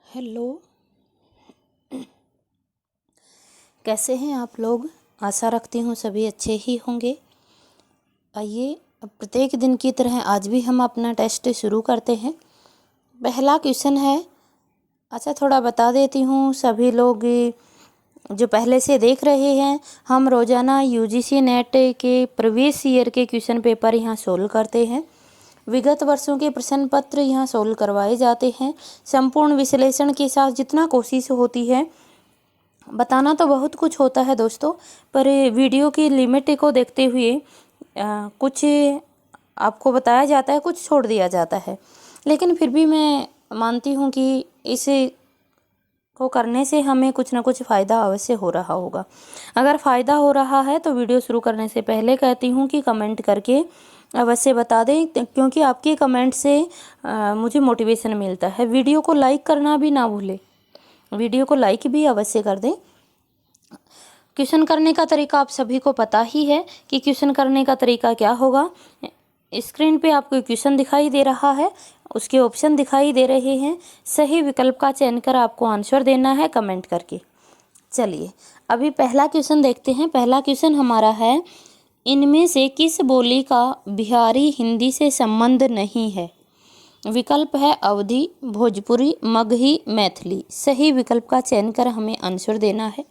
Hello, कैसे हैं आप लोग। आशा रखती हूँ सभी अच्छे ही होंगे। आइए अब प्रत्येक दिन की तरह आज भी हम अपना टेस्ट शुरू करते हैं। पहला क्वेश्चन है, अच्छा थोड़ा बता देती हूँ सभी लोग जो पहले से देख रहे हैं, हम रोज़ाना यूजीसी नेट के प्रीवियस ईयर के क्वेश्चन पेपर यहाँ सोल्व करते हैं। विगत वर्षों के प्रश्न पत्र यहाँ सोल्व करवाए जाते हैं। संपूर्ण विश्लेषण के साथ जितना कोशिश होती है, बताना तो बहुत कुछ होता है दोस्तों, पर वीडियो की लिमिट को देखते हुए कुछ आपको बताया जाता है, कुछ छोड़ दिया जाता है। लेकिन फिर भी मैं मानती हूँ कि इसे को करने से हमें कुछ ना कुछ फ़ायदा अवश्य हो रहा होगा। अगर फ़ायदा हो रहा है तो वीडियो शुरू करने से पहले कहती हूँ कि कमेंट करके अवश्य बता दें, क्योंकि आपके कमेंट से मुझे मोटिवेशन मिलता है। वीडियो को लाइक करना भी ना भूलें, वीडियो को लाइक भी अवश्य कर दें। क्वेश्चन करने का तरीका आप सभी को पता ही है कि क्वेश्चन करने का तरीका क्या होगा। स्क्रीन पे आपको क्वेश्चन दिखाई दे रहा है, उसके ऑप्शन दिखाई दे रहे हैं। सही विकल्प का चयन कर आपको आंसर देना है कमेंट करके। चलिए अभी पहला क्वेश्चन देखते हैं। पहला क्वेश्चन हमारा है, इनमें से किस बोली का बिहारी हिंदी से संबंध नहीं है। विकल्प है अवधी, भोजपुरी, मगही, मैथिली। सही विकल्प का चयन कर हमें आंसर देना है।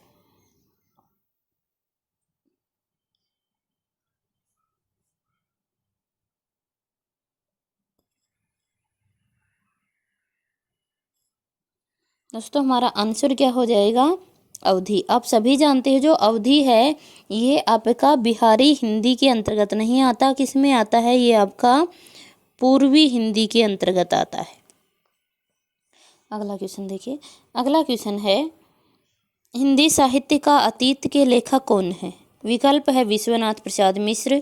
दोस्तों हमारा आंसर क्या हो जाएगा, अवधी। आप सभी जानते हैं जो अवधी है ये आपका बिहारी हिंदी के अंतर्गत नहीं आता। किस में आता है, ये आपका पूर्वी हिंदी के अंतर्गत आता है। अगला क्वेश्चन देखिए। अगला क्वेश्चन है, हिंदी साहित्य का अतीत के लेखक कौन है। विकल्प है विश्वनाथ प्रसाद मिश्र,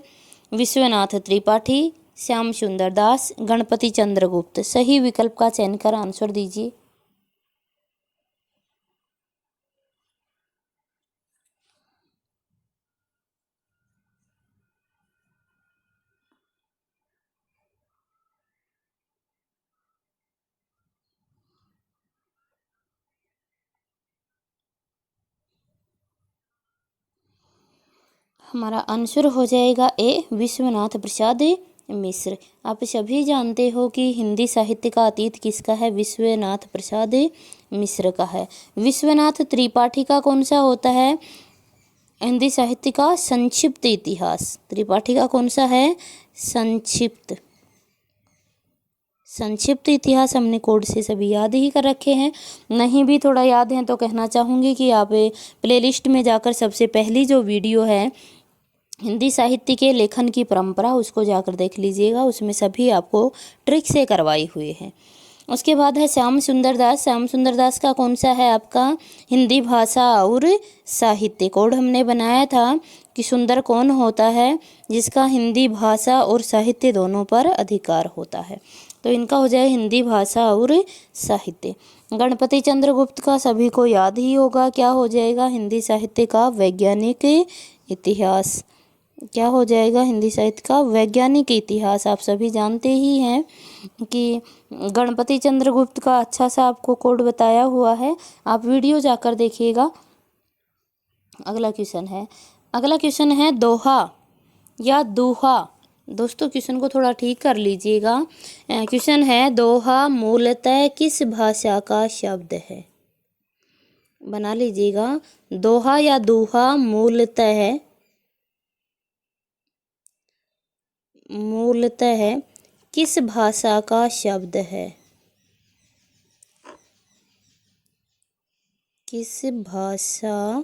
विश्वनाथ त्रिपाठी, श्याम सुंदर दास, गणपति चंद्र गुप्त। सही विकल्प का चयन कर आंसर दीजिए। हमारा आंसर हो जाएगा ए, विश्वनाथ प्रसाद मिश्र। आप सभी जानते हो कि हिंदी साहित्य का अतीत किसका है, विश्वनाथ प्रसाद मिश्र का है। विश्वनाथ त्रिपाठी का कौन सा होता है, हिंदी साहित्य का संक्षिप्त इतिहास। त्रिपाठी का कौन सा है, संक्षिप्त इतिहास। हमने कोड से सभी याद ही कर रखे हैं, नहीं भी थोड़ा याद है तो कहना चाहूँगी कि आप प्लेलिस्ट में जाकर सबसे पहली जो वीडियो है हिंदी साहित्य के लेखन की परंपरा, उसको जाकर देख लीजिएगा। उसमें सभी आपको ट्रिक से करवाई हुई है। उसके बाद है श्याम सुंदर दास। श्याम सुंदर दास का कौन सा है आपका, हिंदी भाषा और साहित्य। कोड हमने बनाया था कि सुंदर कौन होता है, जिसका हिंदी भाषा और साहित्य दोनों पर अधिकार होता है। तो इनका हो जाए हिंदी भाषा और साहित्य। गणपति चंद्र गुप्त का सभी को याद ही होगा, क्या हो जाएगा, हिंदी साहित्य का वैज्ञानिक इतिहास। क्या हो जाएगा, हिंदी साहित्य का वैज्ञानिक इतिहास। आप सभी जानते ही हैं कि गणपति चंद्र गुप्त का अच्छा सा आपको कोड बताया हुआ है, आप वीडियो जाकर देखिएगा। अगला क्वेश्चन है दोहा या दोहा। दोस्तों क्वेश्चन को थोड़ा ठीक कर लीजिएगा। क्वेश्चन है, दोहा मूलतः किस भाषा का शब्द है। बना लीजिएगा, दोहा या दोहा मूलतः किस भाषा का शब्द है। किस भाषा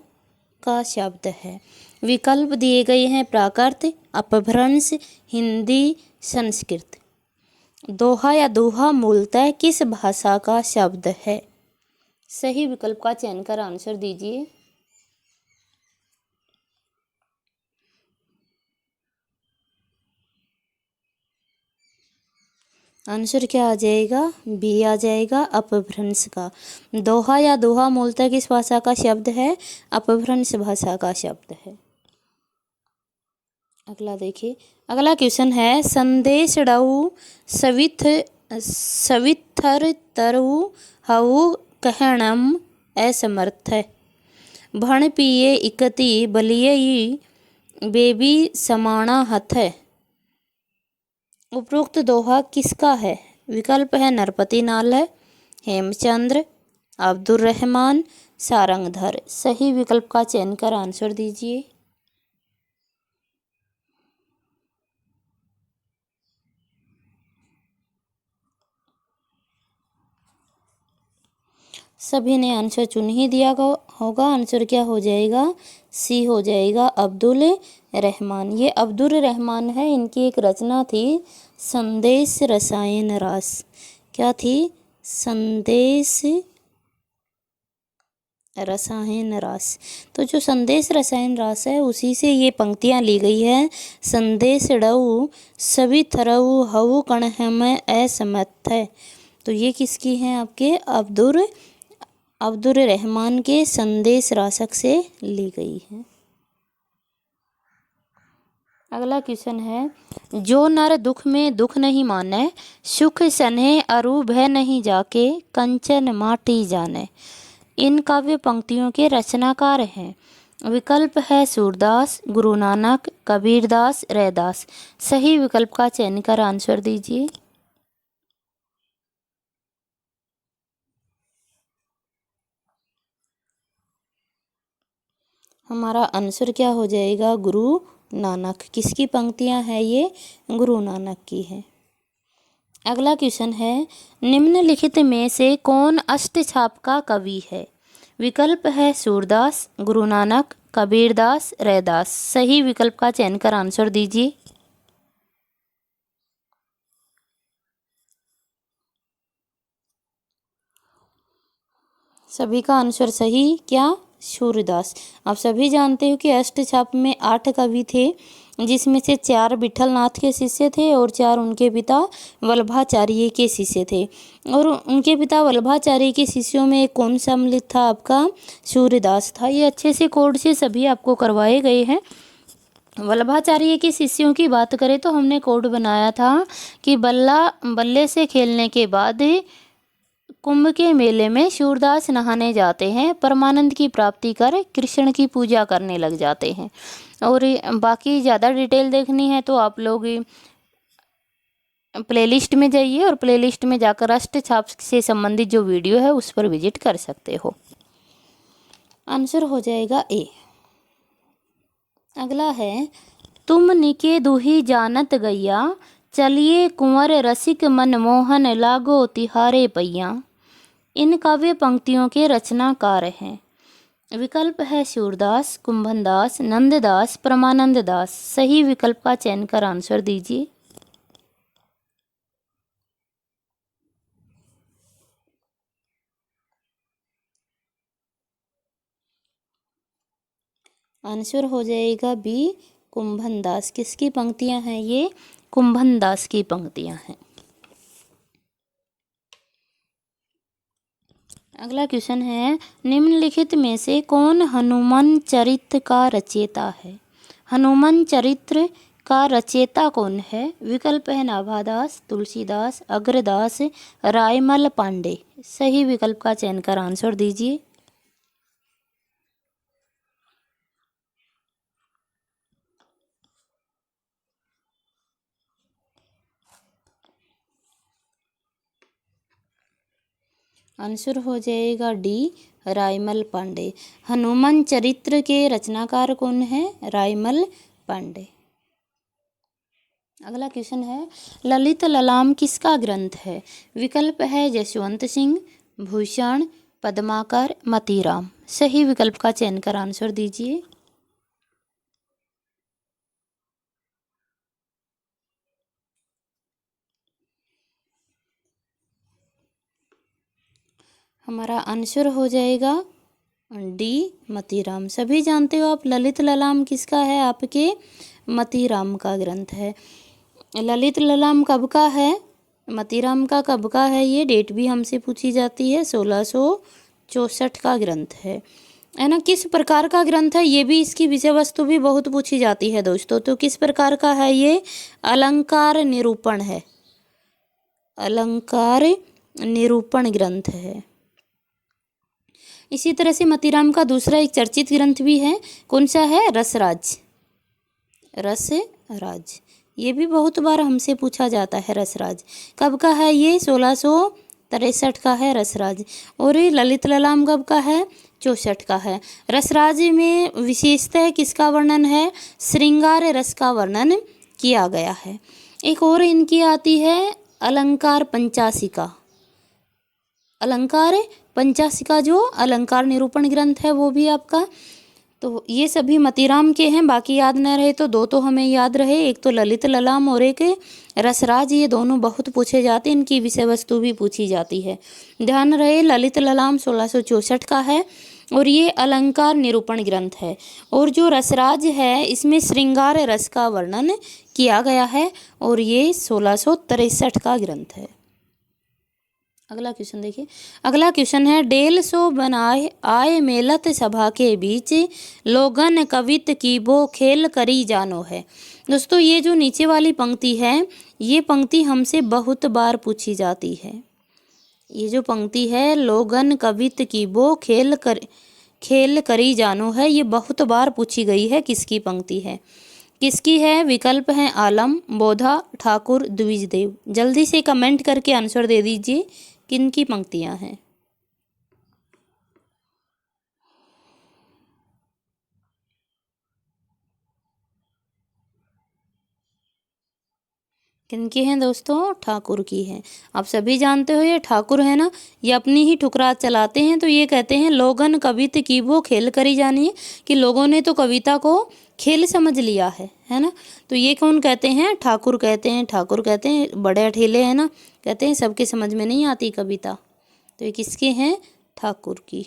का शब्द है। विकल्प दिए गए हैं प्राकृत, अपभ्रंश, हिंदी, संस्कृत। दोहा या दोहा मूलतः किस भाषा का शब्द है। सही विकल्प का चयन कर आंसर दीजिए। आंसर क्या आ जाएगा, बी आ जाएगा, अपभ्रंश का। दोहा या दोहा मूलतः किस भाषा का शब्द है, अपभ्रंश भाषा का शब्द है। अगला देखिए। अगला क्वेश्चन है, संदेश डऊ सविथ सविथर तरु हऊ कहणम असमर्थ है। भण पिए इकति बलियई बेबी समाना हथ है। उपरोक्त दोहा किसका है? विकल्प है नरपति नाल है, हेमचंद्र, अब्दुल रहमान, सारंगधर। सही विकल्प का चयन कर आंसर दीजिए। सभी ने आंसर चुन ही दिया होगा। आंसर क्या हो जाएगा? सी हो जाएगा, अब्दुल रहमान। ये अब्दुल रहमान है, इनकी एक रचना थी संदेश रसायन रास। क्या थी? संदेश रसायन रास। तो जो संदेश रसायन रास है उसी से ये पंक्तियाँ ली गई है। संदेश डऊ सभी थरऊ हऊ कण में असमर्थ है। तो ये किसकी हैं? आपके अब्दुल रहमान के संदेश रासक से ली गई है। अगला क्वेश्चन है, जो नर दुख में दुख नहीं माने, सुख सने अरु भय नहीं जाके, कंचन माटी जाने। इन काव्य पंक्तियों के रचनाकार हैं। विकल्प है सूरदास, गुरु नानक, कबीरदास, रैदास। सही विकल्प का चयन कर आंसर दीजिए। हमारा आंसर क्या हो जाएगा? गुरु नानक। किसकी पंक्तियां हैं ये? गुरु नानक की है। अगला क्वेश्चन है, निम्नलिखित में से कौन अष्टछाप का कवि है? विकल्प है सूरदास, गुरु नानक, कबीरदास, रैदास। सही विकल्प का चयन कर आंसर दीजिए। सभी का आंसर सही। क्या? सूरदास। आप सभी जानते हो कि अष्टछाप में 8 कवि थे, जिसमें से 4 विठलनाथ के शिष्य थे और 4 उनके पिता वल्लभाचार्य के शिष्य थे। और उनके पिता वल्लभाचार्य के शिष्यों में कौन सम्मिलित था? आपका सूरदास था। ये अच्छे से कोड से सभी आपको करवाए गए हैं। वल्लभाचार्य के शिष्यों की बात करें तो हमने कोड बनाया था कि बल्ले से खेलने के बाद कुंभ के मेले में सूरदास नहाने जाते हैं, परमानंद की प्राप्ति कर कृष्ण की पूजा करने लग जाते हैं। और बाकी ज़्यादा डिटेल देखनी है तो आप लोग प्लेलिस्ट में जाइए और प्लेलिस्ट में जाकर अष्टछाप से संबंधित जो वीडियो है उस पर विजिट कर सकते हो। आंसर हो जाएगा ए। अगला है, तुम निके दुही जानत गैया, चलिए कुंवर रसिक मनमोहन लागो तिहारे पैया। इन काव्य पंक्तियों के रचनाकार हैं। विकल्प है सूरदास, कुंभनदास, नंददास, परमानंद दास। सही विकल्प का चयन कर आंसर दीजिए। आंसर हो जाएगा बी, कुंभनदास। किसकी पंक्तियां हैं ये? कुंभनदास की पंक्तियां हैं। अगला क्वेश्चन है, निम्नलिखित में से कौन हनुमान चरित्र का रचयिता है? हनुमान चरित्र का रचयिता कौन है? विकल्प है नाभादास, तुलसीदास, अग्रदास, रायमल पांडे। सही विकल्प का चयन कर आंसर दीजिए। आंसर हो जाएगा डी, रायमल पांडे। हनुमान चरित्र के रचनाकार कौन है? रायमल पांडे। अगला क्वेश्चन है, ललित ललाम किसका ग्रंथ है? विकल्प है जसवंत सिंह, भूषण, पद्माकर, मतीराम। सही विकल्प का चयन कर आंसर दीजिए। हमारा आंसर हो जाएगा डी, मतीराम। सभी जानते हो आप ललित ललाम किसका है? आपके मतीराम का ग्रंथ है। ललित ललाम कब का है? मतीराम का कब का है? ये डेट भी हमसे पूछी जाती है। 1664 का ग्रंथ है ना। किस प्रकार का ग्रंथ है ये भी, इसकी विषय वस्तु भी बहुत पूछी जाती है दोस्तों। तो किस प्रकार का है ये? अलंकार निरूपण है। अलंकार निरूपण ग्रंथ है। इसी तरह से मतीराम का दूसरा एक चर्चित ग्रंथ भी है, कौन सा है? रसराज। रसराज ये भी बहुत बार हमसे पूछा जाता है। रसराज कब का है? ये 1663 का है रसराज। और ये ललित ललाम कब का है? 64 का है। रसराज में विशेषतः किसका वर्णन है? श्रृंगार रस का वर्णन किया गया है। एक और इनकी आती है अलंकार पंचाशिका। अलंकार पंचाशिका जो अलंकार निरूपण ग्रंथ है वो भी आपका। तो ये सभी मतीराम के हैं, बाकी याद न रहे तो दो तो हमें याद रहे, एक तो ललित ललाम और एक रसराज। ये दोनों बहुत पूछे जाते हैं, इनकी विषय वस्तु भी पूछी जाती है। ध्यान रहे ललित ललाम 1664 का है और ये अलंकार निरूपण ग्रंथ है। और जो रसराज है इसमें श्रृंगार रस का वर्णन किया गया है और ये 1663 का ग्रंथ है। अगला क्वेश्चन देखिए। अगला क्वेश्चन है, डेल सो बनाए आए मेलत सभा के बीच लोगन कवित की बो खेल करी जानो है। दोस्तों ये जो नीचे वाली पंक्ति है ये पंक्ति हमसे बहुत बार पूछी जाती है। ये जो पंक्ति है लोगन कवित की बो खेल करी जानो है, ये बहुत बार पूछी गई है। किसकी पंक्ति है? किसकी है? विकल्प है आलम, बोधा, ठाकुर, द्विजदेव। जल्दी से कमेंट करके आंसर दे दीजिए किन की पंक्तियां हैं। किनकी हैं दोस्तों? ठाकुर की है। आप सभी जानते हो ये ठाकुर है ना, ये अपनी ही ठुकरार चलाते हैं। तो ये कहते हैं लोगन कवित की वो खेल करी जानी है, कि लोगों ने तो कविता को खेल समझ लिया है ना। तो ये कौन कहते हैं? ठाकुर कहते हैं। ठाकुर कहते हैं बड़े अठेले हैं ना, कहते हैं सबके समझ में नहीं आती कविता। तो ये किसके हैं? ठाकुर की।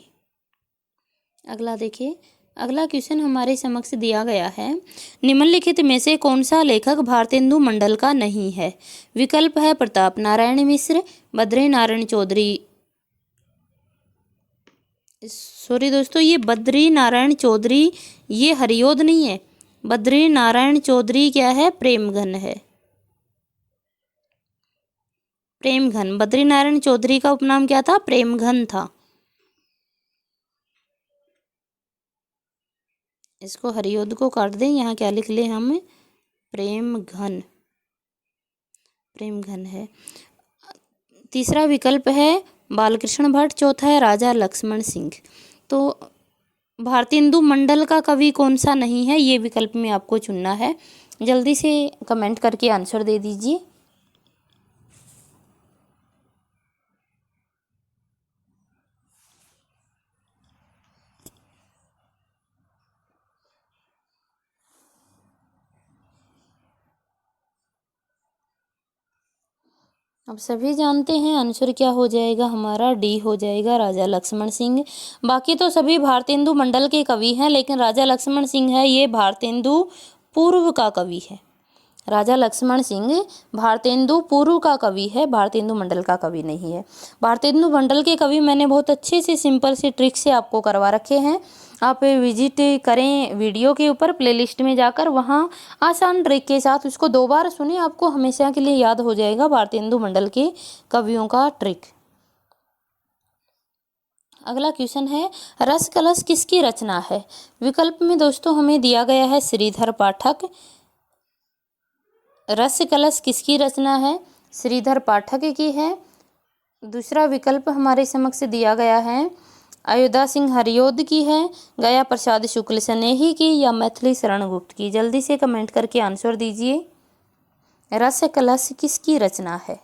अगला देखिए। अगला क्वेश्चन हमारे समक्ष दिया गया है, निम्नलिखित में से कौन सा लेखक भारतेंदु मंडल का नहीं है? विकल्प है प्रताप नारायण मिश्र, बद्री नारायण चौधरी। सॉरी दोस्तों, ये बद्री नारायण चौधरी ये हरियोध नहीं है। बद्री नारायण चौधरी क्या है? प्रेमघन है। प्रेमघन। बद्री नारायण चौधरी का उपनाम क्या था? प्रेमघन था। इसको हरियोध को काट दें, यहाँ क्या लिख ले हम? प्रेमघन। प्रेमघन है। तीसरा विकल्प है बालकृष्ण भट्ट, चौथा है राजा लक्ष्मण सिंह। तो भारतेंदु मंडल का कवि कौन सा नहीं है, ये विकल्प में आपको चुनना है। जल्दी से कमेंट करके आंसर दे दीजिए। अब सभी जानते हैं आंसर क्या हो जाएगा हमारा? डी हो जाएगा, राजा लक्ष्मण सिंह। बाकी तो सभी भारतेंदु मंडल के कवि हैं, लेकिन राजा लक्ष्मण सिंह है ये भारतेंदु पूर्व का कवि है। राजा लक्ष्मण सिंह भारतेंदु पूर्व का कवि है, भारतेंदु मंडल का कवि नहीं है। भारतेंदु मंडल के कवि मैंने बहुत अच्छे से सिंपल से ट्रिक से आपको करवा रखे हैं। आप विजिट करें वीडियो के ऊपर, प्लेलिस्ट में जाकर वहाँ आसान ट्रिक के साथ उसको 2 बार सुने, आपको हमेशा के लिए याद हो जाएगा भारतेंदु मंडल के कवियों का ट्रिक। अगला क्वेश्चन है, रस कलश किसकी रचना है? विकल्प में दोस्तों हमें दिया गया है श्रीधर पाठक। रस कलश किसकी रचना है? श्रीधर पाठक की है। दूसरा विकल्प हमारे समक्ष दिया गया है अयोध्या सिंह हरियोध की है, गया प्रसाद शुक्ल स्नेही की, या मैथिली शरण गुप्त की। जल्दी से कमेंट करके आंसर दीजिए, रस कलश किसकी रचना है?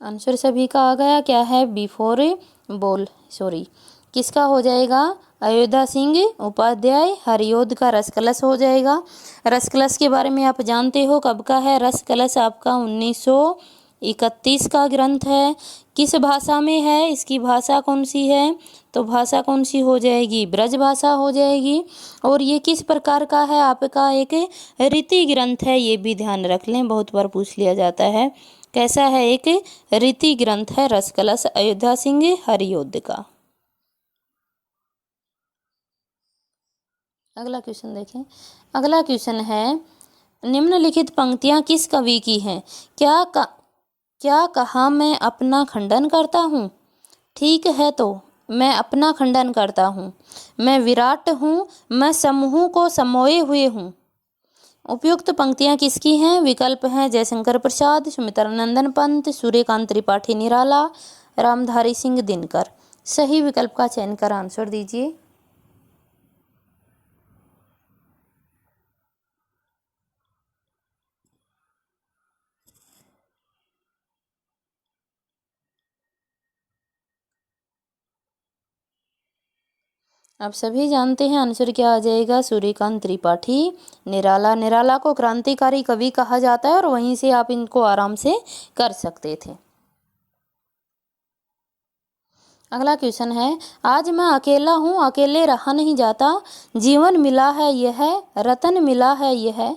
आंसर सभी का आ गया, क्या है? बिफोर बोल सॉरी, किसका हो जाएगा? अयोध्या सिंह उपाध्याय हरियोध का रस कलश हो जाएगा। रस कलश के बारे में आप जानते हो, कब का है रस कलश? आपका 1931 का ग्रंथ है। किस भाषा में है? इसकी भाषा कौन सी है? तो भाषा कौन सी हो जाएगी? ब्रज भाषा हो जाएगी। और ये किस प्रकार का है? आपका एक रीति ग्रंथ है, ये भी ध्यान रख लें, बहुत बार पूछ लिया जाता है। कैसा है? एक रीति ग्रंथ है रस कलश अयोध्या सिंह हरियोध का। अगला क्वेश्चन देखें। अगला क्वेश्चन है, निम्नलिखित पंक्तियाँ किस कवि की हैं? क्या कहा मैं अपना खंडन करता हूँ? ठीक है तो मैं अपना खंडन करता हूँ। मैं विराट हूँ, मैं समूह को समोए हुए हूँ। उपयुक्त पंक्तियाँ किसकी हैं? विकल्प हैं जयशंकर प्रसाद, सुमित्रानंदन पंत, सूर्यकांत त्रिपाठी निराला, रामधारी सिंह दिनकर। सही विकल्प का चयन कर आंसर दीजिए। आप सभी जानते हैं आंसर क्या आ जाएगा? सूर्यकांत त्रिपाठी निराला। निराला को क्रांतिकारी कवि कहा जाता है और वहीं से आप इनको आराम से कर सकते थे। अगला क्वेश्चन है, आज मैं अकेला हूँ, अकेले रहा नहीं जाता, जीवन मिला है यह, रतन मिला है यह।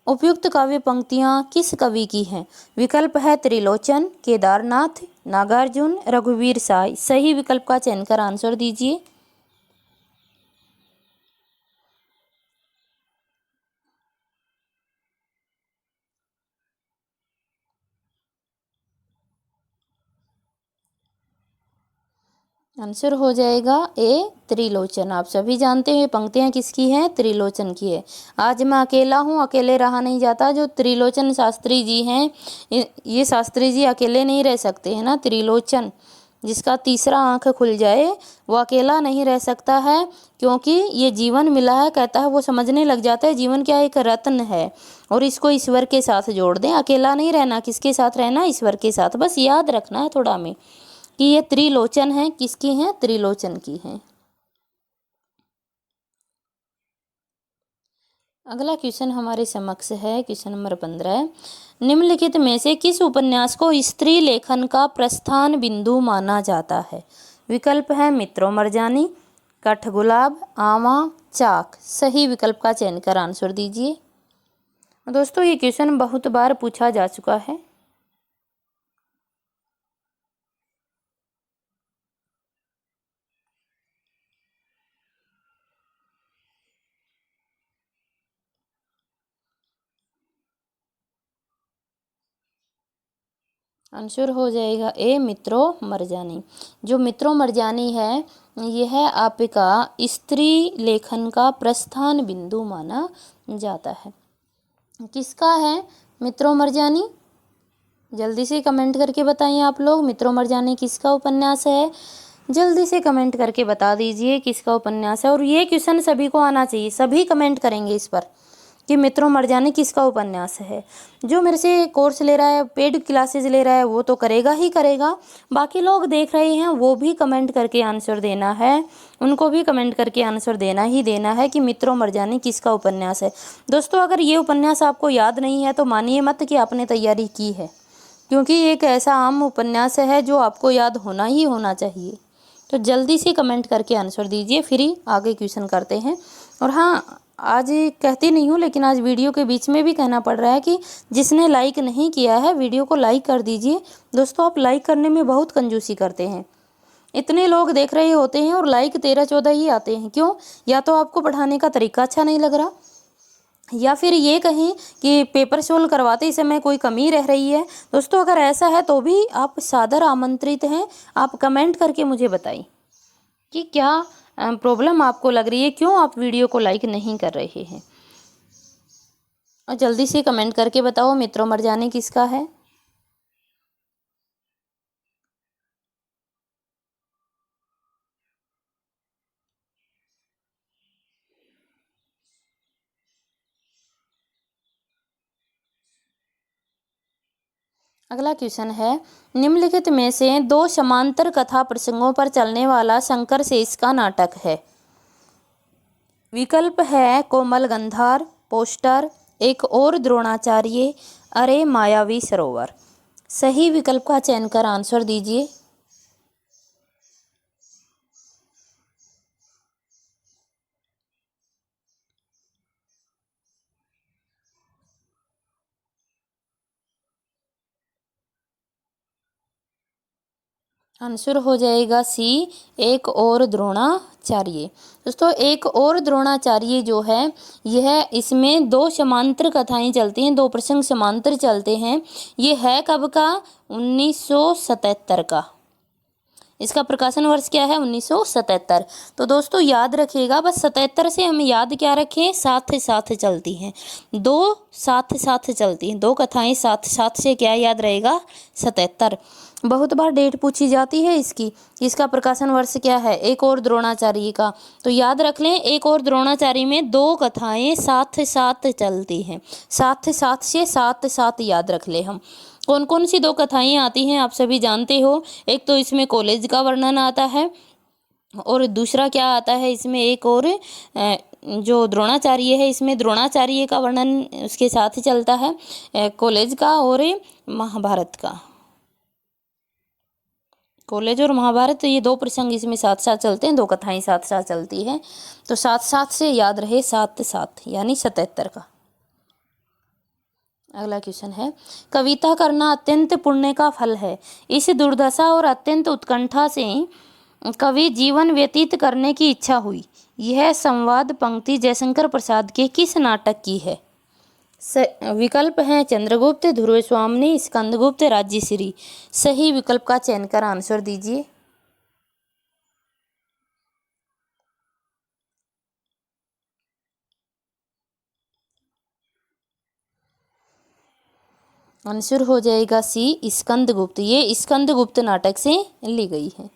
उपयुक्त काव्य पंक्तियाँ किस कवि की हैं? विकल्प है त्रिलोचन, केदारनाथ, नागार्जुन, रघुवीर साय। सही विकल्प का चयन कर आंसर दीजिए। आंसर हो जाएगा ए त्रिलोचन। आप सभी जानते हैं पंक्तियाँ किसकी हैं? त्रिलोचन की है। आज मैं अकेला हूँ, अकेले रहा नहीं जाता, जो त्रिलोचन शास्त्री जी हैं, ये शास्त्री जी अकेले नहीं रह सकते हैं ना। त्रिलोचन, जिसका तीसरा आंख खुल जाए वो अकेला नहीं रह सकता है, क्योंकि ये जीवन मिला है, कहता है वो समझने लग जाता है जीवन क्या एक रत्न है और इसको ईश्वर के साथ जोड़ दें। अकेला नहीं रहना, किसके साथ रहना? ईश्वर के साथ। बस याद रखना है थोड़ा में कि ये त्रिलोचन है, किसकी हैं? त्रिलोचन की हैं। अगला क्वेश्चन हमारे समक्ष है, क्वेश्चन नंबर 15। निम्नलिखित में से किस उपन्यास को स्त्री लेखन का प्रस्थान बिंदु माना जाता है? विकल्प है मित्रों मरजानी, कठगुलाब, आमा, चाक। सही विकल्प का चयन कर आंसर दीजिए। दोस्तों ये क्वेश्चन बहुत बार पूछा जा चुका है। आंसर हो जाएगा ए मित्रों मरजानी। जो मित्रों मरजानी है यह आपका स्त्री लेखन का प्रस्थान बिंदु माना जाता है। किसका है मित्रों मरजानी? जल्दी से कमेंट करके बताइए आप लोग, मित्रों मरजानी किसका उपन्यास है? जल्दी से कमेंट करके बता दीजिए किसका उपन्यास है। और ये क्वेश्चन सभी को आना चाहिए, सभी कमेंट करेंगे इस पर कि मित्रों मरजानी किसका उपन्यास है। जो मेरे से कोर्स ले रहा है, पेड क्लासेस ले रहा है, वो तो करेगा ही करेगा। बाकी लोग देख रहे हैं वो भी कमेंट करके आंसर देना है, उनको भी कमेंट करके आंसर देना ही देना है कि मित्रों मरजानी किसका उपन्यास है। दोस्तों अगर ये उपन्यास आपको याद नहीं है तो मानिए मत कि आपने तैयारी की है, क्योंकि एक ऐसा आम उपन्यास है जो आपको याद होना ही होना चाहिए। तो जल्दी से कमेंट करके आंसर दीजिए, फिर ही आगे क्वेश्चन करते हैं। और हाँ, आज कहती नहीं हूँ लेकिन आज वीडियो के बीच में भी कहना पड़ रहा है कि जिसने लाइक नहीं किया है वीडियो को लाइक कर दीजिए। दोस्तों आप लाइक करने में बहुत कंजूसी करते हैं, इतने लोग देख रहे होते हैं और लाइक 13-14 ही आते हैं। क्यों? या तो आपको पढ़ाने का तरीका अच्छा नहीं लग रहा, या फिर ये कहें कि पेपर सोल्व करवाते समय कोई कमी रह रही है। दोस्तों अगर ऐसा है तो भी आप सादर आमंत्रित हैं, आप कमेंट करके मुझे बताइए कि क्या प्रॉब्लम आपको लग रही है, क्यों आप वीडियो को लाइक नहीं कर रहे हैं। और जल्दी से कमेंट करके बताओ मित्रों मरजानी किसका है। अगला क्वेश्चन है, निम्नलिखित में से दो समांतर कथा प्रसंगों पर चलने वाला शंकर शेष का नाटक है। विकल्प है कोमल गंधार, पोस्टर, एक और द्रोणाचार्य, अरे मायावी सरोवर। सही विकल्प का चयन कर आंसर दीजिए। आंसर हो जाएगा सी, एक और द्रोणाचार्य। द्रोणाचार्य। दोस्तों एक और द्रोणाचार्य जो है यह इसमें दो समांतर कथाएं चलती हैं, दो प्रसंग समांतर चलते हैं। ये है कब का? 1977 का। इसका प्रकाशन वर्ष क्या है? 1977। तो दोस्तों याद रखिएगा, बस 77 से हम याद क्या रखें? साथ साथ चलती हैं, दो साथ साथ चलती हैं, दो कथाएं साथ साथ से क्या याद रहेगा? 77। बहुत बार डेट पूछी जाती है इसकी, इसका प्रकाशन वर्ष क्या है? एक और द्रोणाचार्य का। तो याद रख लें, एक और द्रोणाचार्य में दो कथाएं साथ साथ चलती हैं, साथ साथ से साथ साथ याद रख ले हम। कौन कौन सी दो कथाएं आती हैं आप सभी जानते हो। एक तो इसमें कॉलेज का वर्णन आता है, और दूसरा क्या आता है इसमें, एक और जो द्रोणाचार्य है इसमें द्रोणाचार्य का वर्णन उसके साथ ही चलता है, कॉलेज का और महाभारत का। कॉलेज और महाभारत, तो ये दो प्रसंग इसमें साथ साथ चलते हैं, दो कथाएं साथ साथ चलती हैं। तो साथ साथ से याद रहे, साथ साथ यानी 77 का। अगला क्वेश्चन है, कविता करना अत्यंत पुण्य का फल है। इस दुर्दशा और अत्यंत उत्कंठा से कवि जीवन व्यतीत करने की इच्छा हुई। यह संवाद पंक्ति जयशंकर प्रसाद के किस नाटक की है? विकल्प हैं चंद्रगुप्त, ध्रुव स्वामिनी, स्कंदगुप्त, राज्यश्री। सही विकल्प का चयन कर आंसर दीजिए। आंसर हो जाएगा सी, स्कंदगुप्त। ये स्कंदगुप्त नाटक से ली गई है।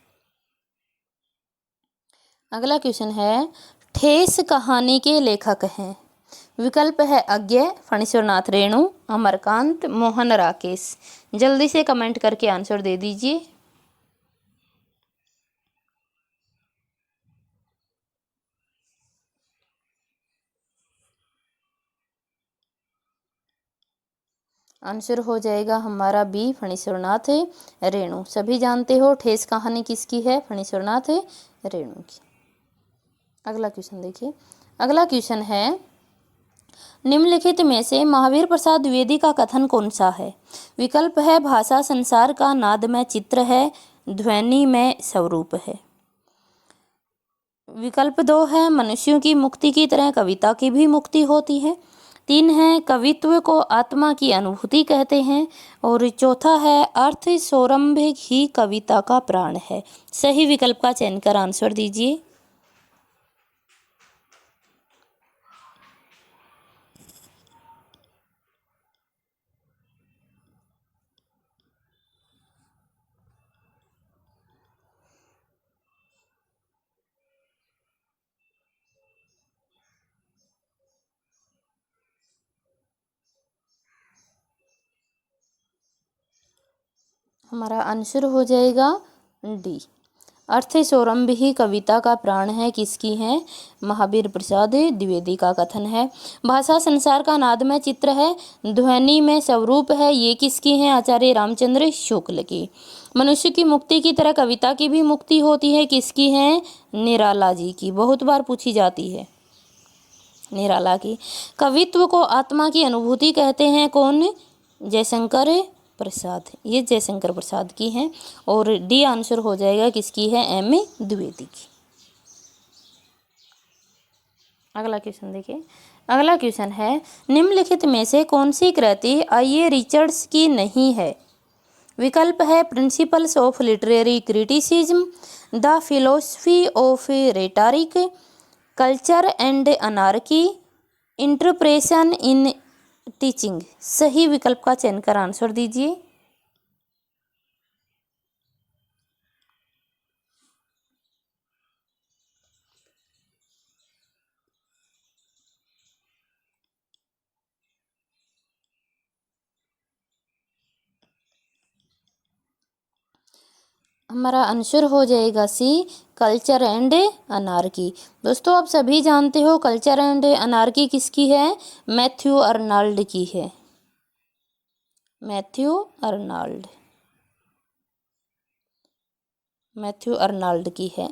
अगला क्वेश्चन है, ठेस कहानी के लेखक हैं। विकल्प है अज्ञे, फणीश्वरनाथ रेणु, अमरकांत, मोहन राकेश। जल्दी से कमेंट करके आंसर दे दीजिए। आंसर हो जाएगा हमारा बी, फणीश्वरनाथ रेणु। सभी जानते हो ठेस कहानी किसकी है? फणीश्वरनाथ रेणु की। अगला क्वेश्चन देखिए। अगला क्वेश्चन है, निम्नलिखित में से महावीर प्रसाद द्विवेदी का कथन कौन सा है? विकल्प है भाषा संसार का नाद में चित्र है, ध्वनि में स्वरूप है। विकल्प 2 है मनुष्यों की मुक्ति की तरह कविता की भी मुक्ति होती है। 3 है कवित्व को आत्मा की अनुभूति कहते हैं। और चौथा है अर्थ सौरंभ ही कविता का प्राण है। सही विकल्प का चयन कर आंसर दीजिए। हमारा आंसर हो जाएगा डी, अर्थ सौरंभ ही कविता का प्राण है। किसकी है? महावीर प्रसाद द्विवेदी का कथन है। भाषा संसार का नाद में चित्र है, ध्वनि में स्वरूप है। ये किसकी है? आचार्य रामचंद्र शुक्ल की। मनुष्य की मुक्ति की तरह कविता की भी मुक्ति होती है। किसकी है? निराला जी की। बहुत बार पूछी जाती है, निराला की। कवित्व को आत्मा की अनुभूति कहते हैं। कौन? जयशंकर प्रसाद। ये जयशंकर प्रसाद की हैं। और डी आंसर हो जाएगा किसकी है? एम ए द्विवेदी की। अगला क्वेश्चन देखिए। अगला क्वेश्चन है, निम्नलिखित में से कौन सी कृति आई रिचर्ड्स की नहीं है? विकल्प है principles of literary criticism, the philosophy of rhetoric, culture and anarchy, interpretation in teaching. सही विकल्प का चयन कर आंसर दीजिए। हमारा आंसर हो जाएगा सी, कल्चर एंड अनार्की। दोस्तों आप सभी जानते हो कल्चर एंड अनार्की किसकी है? मैथ्यू अर्नाल्ड की है। मैथ्यू अर्नाल्ड, मैथ्यू अर्नाल्ड की है।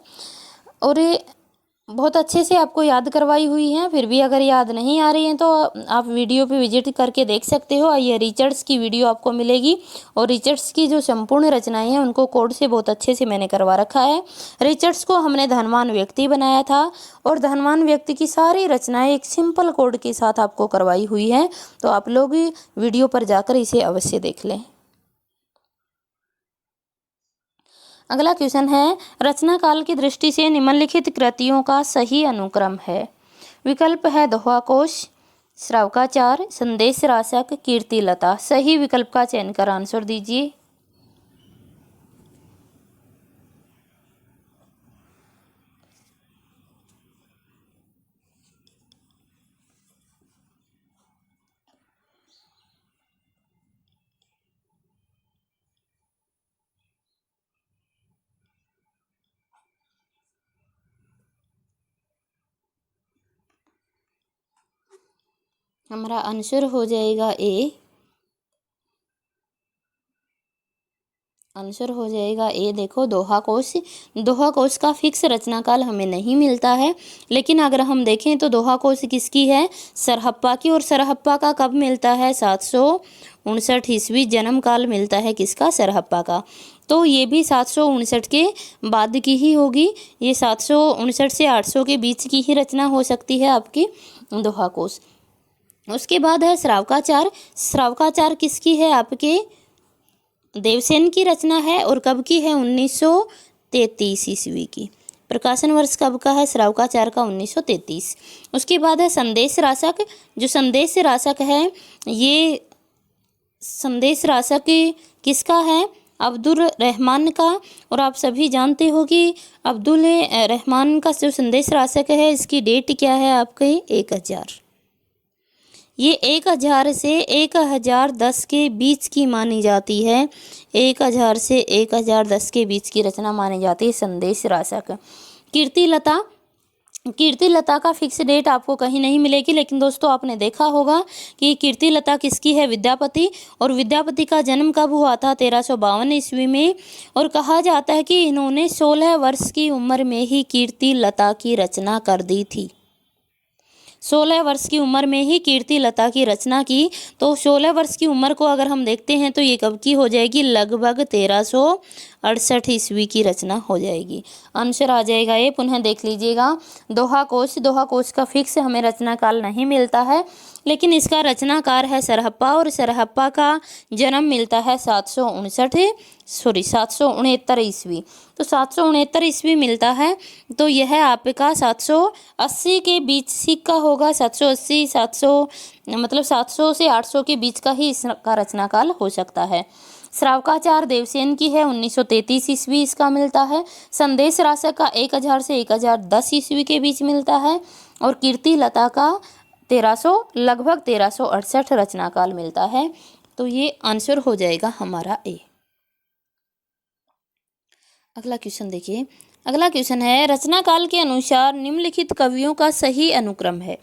और बहुत अच्छे से आपको याद करवाई हुई हैं। फिर भी अगर याद नहीं आ रही हैं तो आप वीडियो पे विजिट करके देख सकते हो। ये रिचर्ड्स की वीडियो आपको मिलेगी और रिचर्ड्स की जो संपूर्ण रचनाएं हैं उनको कोड से बहुत अच्छे से मैंने करवा रखा है। रिचर्ड्स को हमने धनवान व्यक्ति बनाया था और धनवान व्यक्ति की सारी रचनाएं एक सिंपल कोड के साथ आपको करवाई हुई हैं। तो आप लोग वीडियो पर जाकर इसे अवश्य देख लें। अगला क्वेश्चन है, रचना काल की दृष्टि से निम्नलिखित कृतियों का सही अनुक्रम है। विकल्प है दोहा-कोश, श्रावकाचार, संदेश राशक, कीर्तिलता। सही विकल्प का चयन कर आंसर दीजिए। हमारा आंसर हो जाएगा ए। आंसर हो जाएगा ए। देखो, दोहा कोश का फिक्स रचनाकाल हमें नहीं मिलता है, लेकिन अगर हम देखें तो दोहा कोश किसकी है? सरहप्पा की। और सरहप्पा का कब मिलता है? 759 ईस्वी जन्म काल मिलता है किसका? सरहप्पा का। तो ये भी 759 के बाद की ही होगी। ये 759 से 800 के बीच की ही रचना हो सकती है आपकी दोहा कोश। उसके बाद है श्रावकाचार। श्रावकाचार किसकी है? आपके देवसेन की रचना है और कब की है? 1933 ईस्वी की। प्रकाशन वर्ष कब का है श्रावकाचार का? 1933। उसके बाद है संदेश राशक। जो संदेश राशक है, ये संदेश राशक किसका है? अब्दुल रहमान का। और आप सभी जानते हो कि अब्दुल रहमान का जो संदेश राशक है, इसकी डेट क्या है आपकी? 1000। ये 1000 से 1010 के बीच की मानी जाती है। 1000 से 1010 के बीच की रचना मानी जाती है संदेश राशक। कीर्तिलता। कीर्तिलता का फिक्स डेट आपको कहीं नहीं मिलेगी, लेकिन दोस्तों आपने देखा होगा कि कीर्तिलता किसकी है? विद्यापति। और विद्यापति का जन्म कब हुआ था? 1352 ईस्वी में। और कहा जाता है कि इन्होंने 16 वर्ष की उम्र में ही कीर्तिलता की रचना कर दी थी। 16 वर्ष की उम्र में ही कीर्तिलता की रचना की। तो 16 वर्ष की उम्र को अगर हम देखते हैं तो ये कब की हो जाएगी? लगभग 1368 ईस्वी की रचना हो जाएगी। आंसर आ जाएगा ये। पुनः देख लीजिएगा, दोहा कोश का फिक्स हमें रचना काल नहीं मिलता है, लेकिन इसका रचनाकार है सरहप्पा और सरहप्पा का जन्म मिलता है 769 ईस्वी। तो 769 ईस्वी मिलता है, तो यह आपका 780 के बीच सिक्का होगा। 780 मतलब 700 से 800 के बीच का ही इसका रचनाकाल हो सकता है। श्रावकाचार देवसेन की है, 1933 ईस्वी इसका मिलता है। संदेश राशक का 1000 से 1010 ईस्वी के बीच मिलता है। और कीर्तिलता का 1300 लगभग 1368 रचनाकाल मिलता है। तो ये आंसर हो जाएगा हमारा ए। अगला क्वेश्चन देखिए। अगला क्वेश्चन है, रचना काल के अनुसार निम्नलिखित कवियों का सही अनुक्रम है।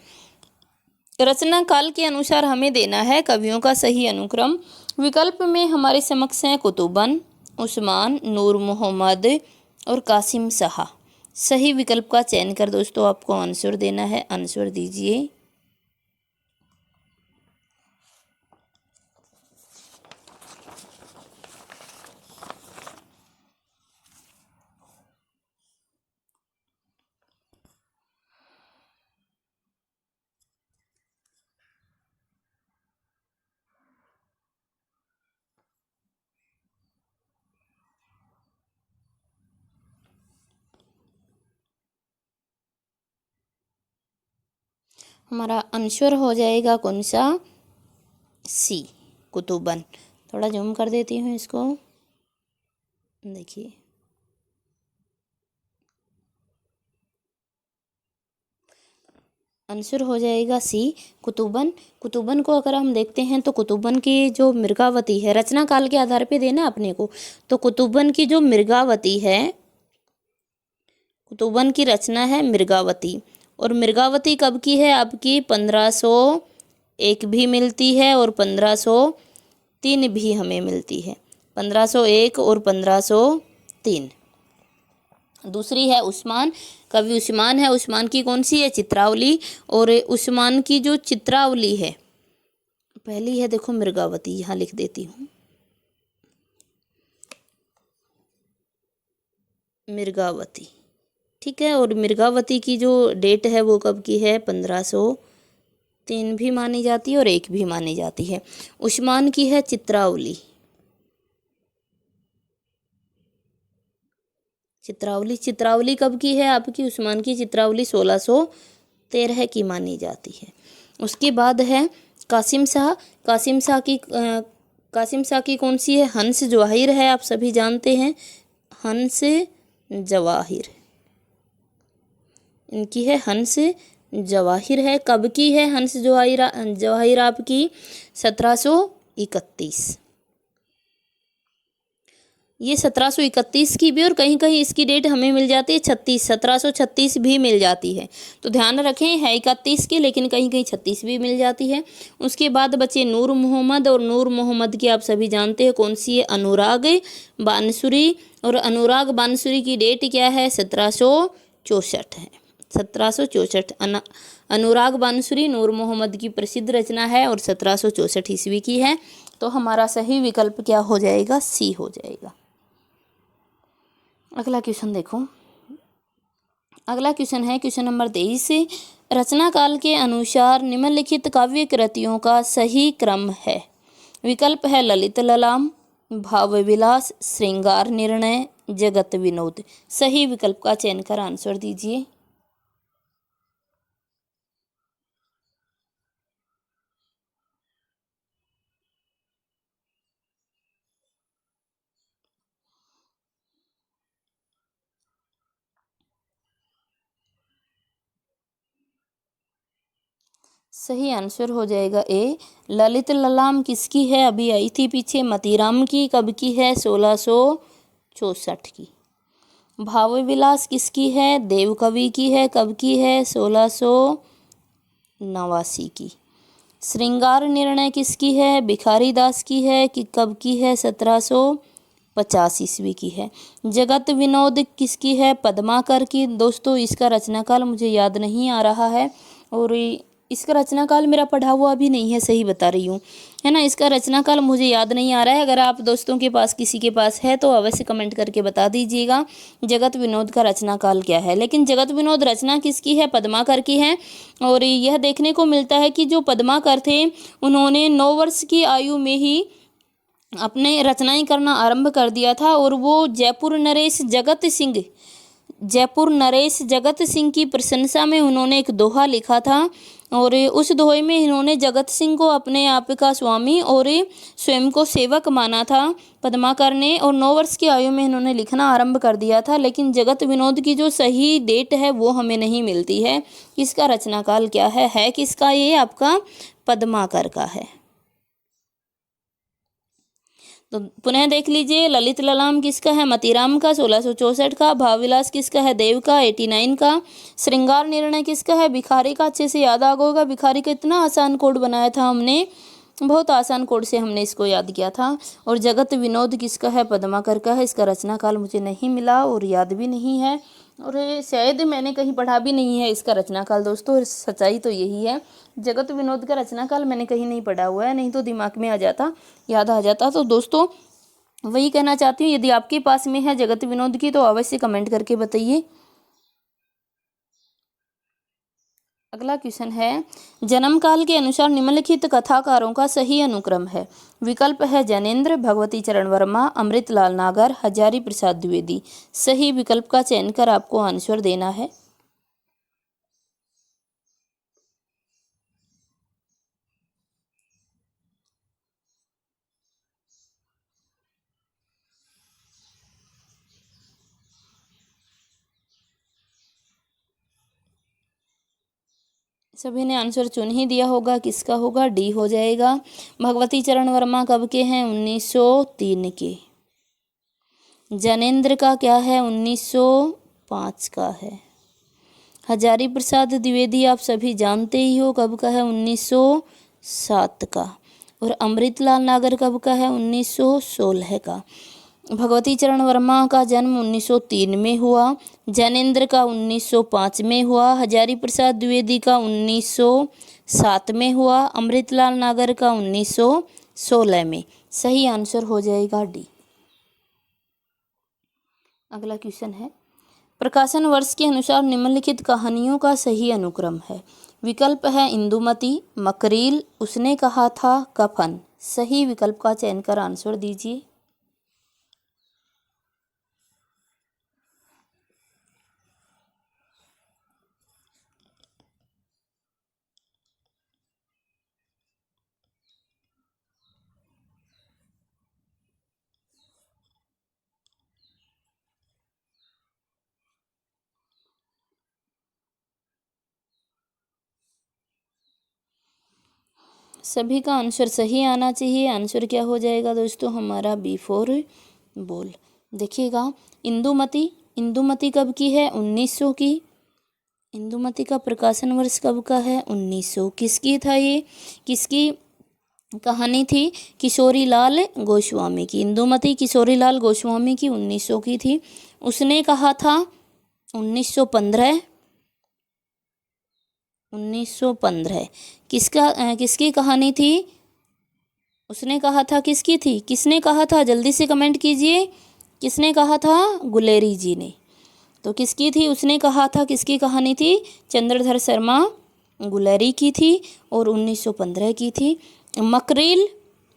रचना काल के अनुसार हमें देना है कवियों का सही अनुक्रम। विकल्प में हमारे समक्ष हैं कुतुबन, उस्मान, नूर मोहम्मद और कासिम शाह। सही विकल्प का चयन कर दोस्तों आपको आंसर देना है। आंसर दीजिए। हमारा आंसर हो जाएगा कौन सा? सी, कुतुबन। थोड़ा जूम कर देती हूँ इसको, देखिए। आंसर हो जाएगा सी, कुतुबन। कुतुबन को अगर हम देखते हैं तो कुतुबन की जो मृगावती है, रचना काल के आधार पे देना अपने को, तो कुतुबन की जो मृगावती है, कुतुबन की रचना है मृगावती। और मृगावती कब की है आपकी? 1501 भी मिलती है और 1503 भी हमें मिलती है। 1501 और 1503। दूसरी है उस्मान, कवि उस्मान है। उस्मान की कौन सी है? चित्रावली। और उस्मान की जो चित्रावली है, पहली है देखो मृगावती, यहाँ लिख देती हूँ मृगावती, ठीक है। और मृगावती की जो डेट है वो कब की है? 1503 भी मानी जाती है और 1 भी मानी जाती है। उस्मान की है चित्रावली, चित्रावली कब की है आपकी? उस्मान की चित्रावली 1613 की मानी जाती है। उसके बाद है कासिम शाह। कासिम शाह की कौन सी है? हंस जवाहिर है, आप सभी जानते हैं, हंस जवाहिर, इनकी है हंस जवाहिर है। कब की है हंस जवाहिर आपकी? 1731। ये 1731 की भी, और कहीं कहीं इसकी डेट हमें मिल जाती है 1736 भी मिल जाती है। तो ध्यान रखें, है 31 की, लेकिन कहीं कहीं 36 भी मिल जाती है। उसके बाद बचे नूर मोहम्मद, और नूर मोहम्मद की आप सभी जानते हैं कौन सी है? अनुराग बानसुरी। और अनुराग बानसुरी की डेट क्या है? 1764 है, 1764। अनुराग बानसुरी नूर मोहम्मद की प्रसिद्ध रचना है और 1764 ईस्वी की है। तो हमारा सही विकल्प क्या हो जाएगा? सी हो जाएगा। अगला क्वेश्चन देखो, अगला क्वेश्चन है क्वेश्चन नंबर 23 से, रचना काल के अनुसार निम्नलिखित काव्य कृतियों का सही क्रम है। विकल्प है ललित ललाम, भाव विलास, श्रृंगार निर्णय, जगत विनोद। सही विकल्प का चयन कर आंसर दीजिए। सही आंसर हो जाएगा ए। ललित ललाम किसकी है? अभी आई थी पीछे, मतीराम की। कब की है? 1664 की। भाव विलास किसकी है? देवकवि की है। कब की है? 1689 की। श्रृंगार निर्णय किसकी है? भिखारी दास की है। कि कब की है? 1750 ईस्वी की है। जगत विनोद किसकी है? पद्माकर की। दोस्तों इसका रचनाकाल मुझे याद नहीं आ रहा है, और इसका रचनाकाल मेरा पढ़ा हुआ भी नहीं है, सही बता रही हूँ, है ना। इसका रचनाकाल मुझे याद नहीं आ रहा है। अगर आप दोस्तों के पास किसी के पास है तो अवश्य कमेंट करके बता दीजिएगा जगत विनोद का रचनाकाल क्या है। लेकिन जगत विनोद रचना किसकी है? पद्माकर की है। और यह देखने को मिलता है कि जो पद्माकर थे उन्होंने 9 वर्ष की आयु में ही अपने रचनाएं करना आरंभ कर दिया था। और वो जयपुर नरेश जगत सिंह की प्रशंसा में उन्होंने एक दोहा लिखा था, और उस दोहे में इन्होंने जगत सिंह को अपने आप का स्वामी और स्वयं को सेवक माना था पद्माकर ने। और 9 वर्ष की आयु में इन्होंने लिखना आरंभ कर दिया था। लेकिन जगत विनोद की जो सही डेट है वो हमें नहीं मिलती है। इसका रचनाकाल क्या है किसका? ये आपका पद्माकर का है। तो पुनः देख लीजिए, ललित ललाम किसका है? मतीराम का, 1664 का। भावविलास किसका है? देव का, 89 का। श्रृंगार निर्णय किसका है? भिखारी का। अच्छे से याद आ होगा, भिखारी का इतना आसान कोड बनाया था हमने, बहुत आसान कोड से हमने इसको याद किया था। और जगत विनोद किसका है? पद्माकर का है। इसका रचनाकाल मुझे नहीं मिला और याद भी नहीं है, और शायद मैंने कहीं पढ़ा भी नहीं है इसका रचनाकाल। दोस्तों सच्चाई तो यही है, जगत विनोद का रचनाकाल मैंने कहीं नहीं पढ़ा हुआ है, नहीं तो दिमाग में आ जाता, याद आ जाता। तो दोस्तों वही कहना चाहती हूँ, यदि आपके पास में है जगत विनोद की तो अवश्य कमेंट करके बताइए। अगला क्वेश्चन है, जन्म काल के अनुसार निम्नलिखित कथाकारों का सही अनुक्रम है। विकल्प है जैनेन्द्र, भगवती चरण वर्मा, अमृतलाल नागर, हजारी प्रसाद द्विवेदी। सही विकल्प का चयन कर आपको आंसर देना है। सभी ने आंसर चुन ही दिया होगा, किसका होगा? डी हो जाएगा। भगवती चरण वर्मा कब के हैं? 1903 के। जैनेन्द्र का क्या है? 1905 का है। हजारी प्रसाद द्विवेदी आप सभी जानते ही हो, कब का है? 1907 का। और अमृतलाल नागर कब का है? 1916 का। भगवती चरण वर्मा का जन्म 1903 में हुआ। ज्ञानेंद्र का 1905 में हुआ। हजारी प्रसाद द्विवेदी का 1907 में हुआ। अमृतलाल नागर का 1916 में। सही आंसर हो जाएगा डी। अगला क्वेश्चन है, प्रकाशन वर्ष के अनुसार निम्नलिखित कहानियों का सही अनुक्रम है। विकल्प है इंदुमती, मकरील, उसने कहा था, कफन। सही विकल्प का चयन कर आंसर दीजिए। सभी का आंसर सही आना चाहिए। आंसर क्या हो जाएगा दोस्तों हमारा B4 बोल। देखिएगा, इंदुमती, इंदुमती कब की है? 1900 की। इंदुमती का प्रकाशन वर्ष कब का है? 1900। किसकी था ये? किसकी कहानी थी? किशोरी लाल गोस्वामी की। इंदुमती किशोरी लाल गोस्वामी की 1900 की थी। उसने कहा था 1915। 1915 किसकी कहानी थी? उसने कहा था किसकी थी? किसने कहा था? जल्दी से कमेंट कीजिए। किसने कहा था? गुलेरी जी ने। तो किसकी थी? उसने कहा था किसकी कहानी थी? चंद्रधर शर्मा गुलेरी की थी और 1915 की थी। मकरील,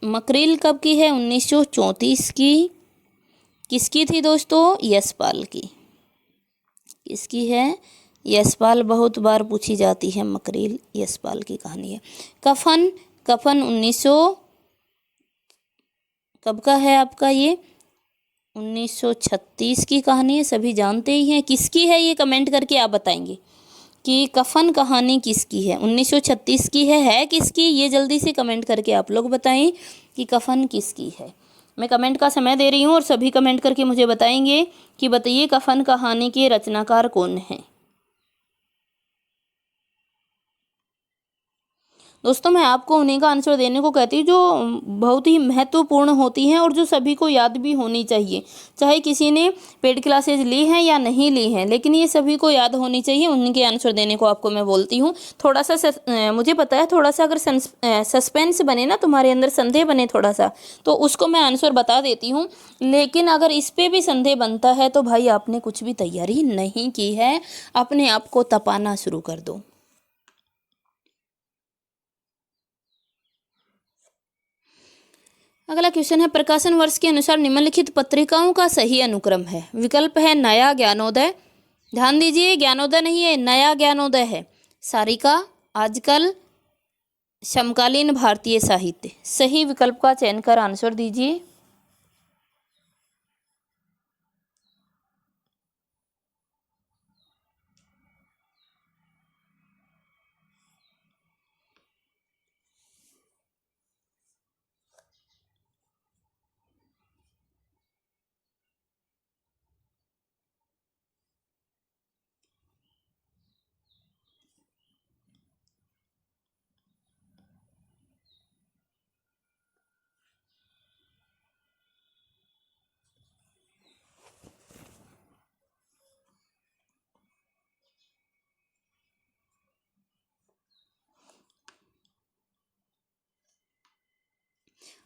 मकरील कब की है? 1934 की। किसकी थी दोस्तों? यशपाल की। किसकी है? यशपाल, बहुत बार पूछी जाती है मकरील, यशपाल की कहानी है। कफन, कफन 1900 कब का है आपका? ये 1936 की कहानी है, सभी जानते ही हैं। किसकी है ये? कमेंट करके आप बताएंगे कि कफन कहानी किसकी है। 1936 की है किसकी? ये जल्दी से कमेंट करके आप लोग बताएं कि कफन किसकी है। मैं कमेंट का समय दे रही हूँ और सभी कमेंट करके मुझे बताएंगे कि बताइए कफन कहानी के रचनाकार कौन हैं। दोस्तों मैं आपको उन्हीं का आंसर देने को कहती हूँ जो बहुत ही महत्वपूर्ण होती हैं और जो सभी को याद भी होनी चाहिए। चाहे किसी ने पेड क्लासेज ली हैं या नहीं ली हैं, लेकिन ये सभी को याद होनी चाहिए। उन्हीं के आंसर देने को आपको मैं बोलती हूँ। थोड़ा सा मुझे पता है, थोड़ा सा अगर सस्पेंस बने ना, तुम्हारे अंदर संदेह बने थोड़ा सा, तो उसको मैं आंसर बता देती हूँ। लेकिन अगर इस पर भी संदेह बनता है तो भाई आपने कुछ भी तैयारी नहीं की है, अपने आप को तपाना शुरू कर दो। अगला क्वेश्चन है, प्रकाशन वर्ष के अनुसार निम्नलिखित पत्रिकाओं का सही अनुक्रम है। विकल्प है नया ज्ञानोदय, ध्यान दीजिए, ज्ञानोदय नहीं है, नया ज्ञानोदय है, सारिका, आजकल, समकालीन भारतीय साहित्य। सही विकल्प का चयन कर आंसर दीजिए।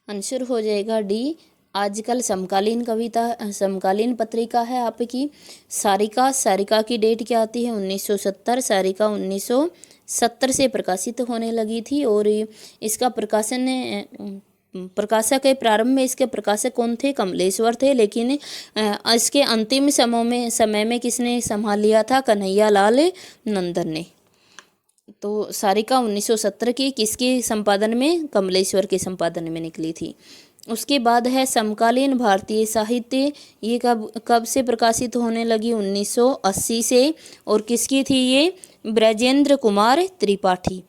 आंसर हो जाएगा डी, आजकल। समकालीन कविता, समकालीन पत्रिका है आपकी सारिका। सारिका की डेट क्या आती है? 1970। सारिका 1970 से प्रकाशित होने लगी थी और इसका प्रकाशन प्रकाशक के प्रारंभ में इसके प्रकाशक कौन थे? कमलेश्वर थे। लेकिन इसके अंतिम समय में किसने संभाल लिया था? कन्हैया लाल नंदन ने। तो सारिका 1970 की किसके संपादन में? कमलेश्वर के संपादन में निकली थी। उसके बाद है समकालीन भारतीय साहित्य। ये कब से प्रकाशित होने लगी? 1980 से। और किसकी थी ये? ब्रजेंद्र कुमार त्रिपाठी।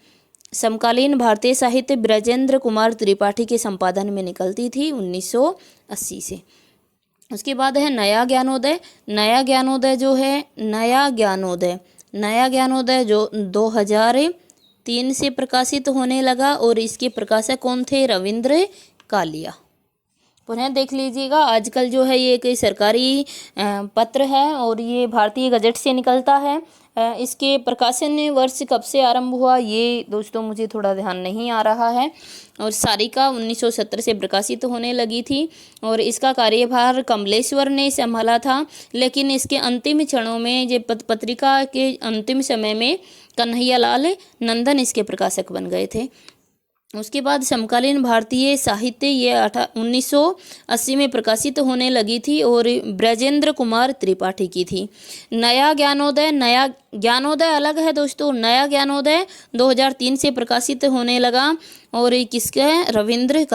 समकालीन भारतीय साहित्य ब्रजेंद्र कुमार त्रिपाठी के संपादन में निकलती थी 1980 से। उसके बाद है नया ज्ञानोदय। नया ज्ञानोदय जो है, नया ज्ञानोदय जो 2003 से प्रकाशित होने लगा और इसके प्रकाशक कौन थे? रविंद्र कालिया। पुनः देख लीजिएगा। आजकल जो है ये एक सरकारी पत्र है और ये भारतीय गजट से निकलता है। इसके प्रकाशन वर्ष कब से आरंभ हुआ ये दोस्तों मुझे थोड़ा ध्यान नहीं आ रहा है। और सारिका 1970 से प्रकाशित होने लगी थी और इसका कार्यभार कमलेश्वर ने संभाला था। लेकिन इसके अंतिम क्षणों में ये पत्रिका के अंतिम समय में कन्हैयालाल नंदन इसके प्रकाशक बन गए थे। उसके बाद समकालीन भारतीय साहित्य ये 1980 में प्रकाशित होने लगी थी और ब्रजेंद्र कुमार त्रिपाठी की थी। नया ज्ञानोदय अलग है दोस्तों। नया ज्ञानोदय 2003 से प्रकाशित होने लगा और किसका है? रविंद्र